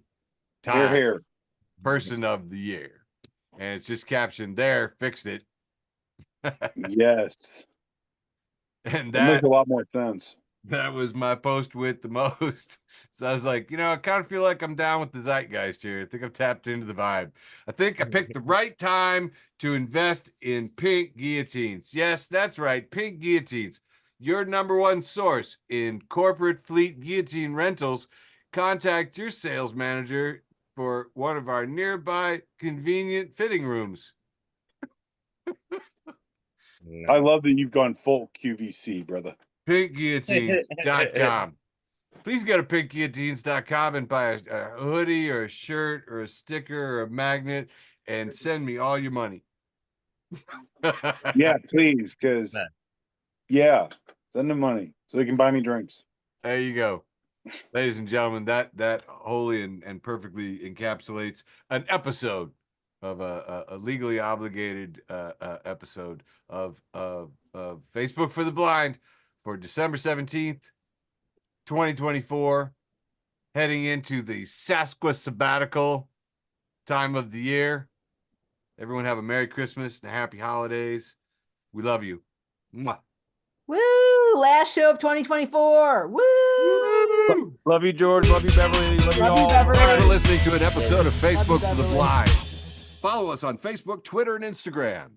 Here, here. Person of the Year, and it's just captioned there. Fixed it. Yes, And that makes a lot more sense. That was my post with the most. So I was like, I kind of feel like I'm down with the zeitgeist here. I think I've tapped into the vibe. I think I picked the right time to invest in pink guillotines. Yes, that's right. Pink guillotines. Your #1 source in corporate fleet guillotine rentals. Contact your sales manager for one of our nearby convenient fitting rooms. Nice. I love that you've gone full QVC, brother. pinkguillotines.com. Please go to pinkguillotines.com and buy a hoodie or a shirt or a sticker or a magnet and send me all your money. Yeah, please, because send them money so they can buy me drinks. There you go. Ladies and gentlemen, that wholly and perfectly encapsulates an episode of a legally obligated episode of Facebook for the Blind for December 17th, 2024, heading into the Sasqasabbitical time of the year. Everyone have a Merry Christmas and a Happy Holidays. We love you. Mwah. Woo! Last show of 2024. Woo! Love you, George. Love you, Beverly. Love you Love you, all. Beverly. Thanks for listening to an episode of Love you, Facebook for the Beverly. Blind. Follow us on Facebook, Twitter, and Instagram.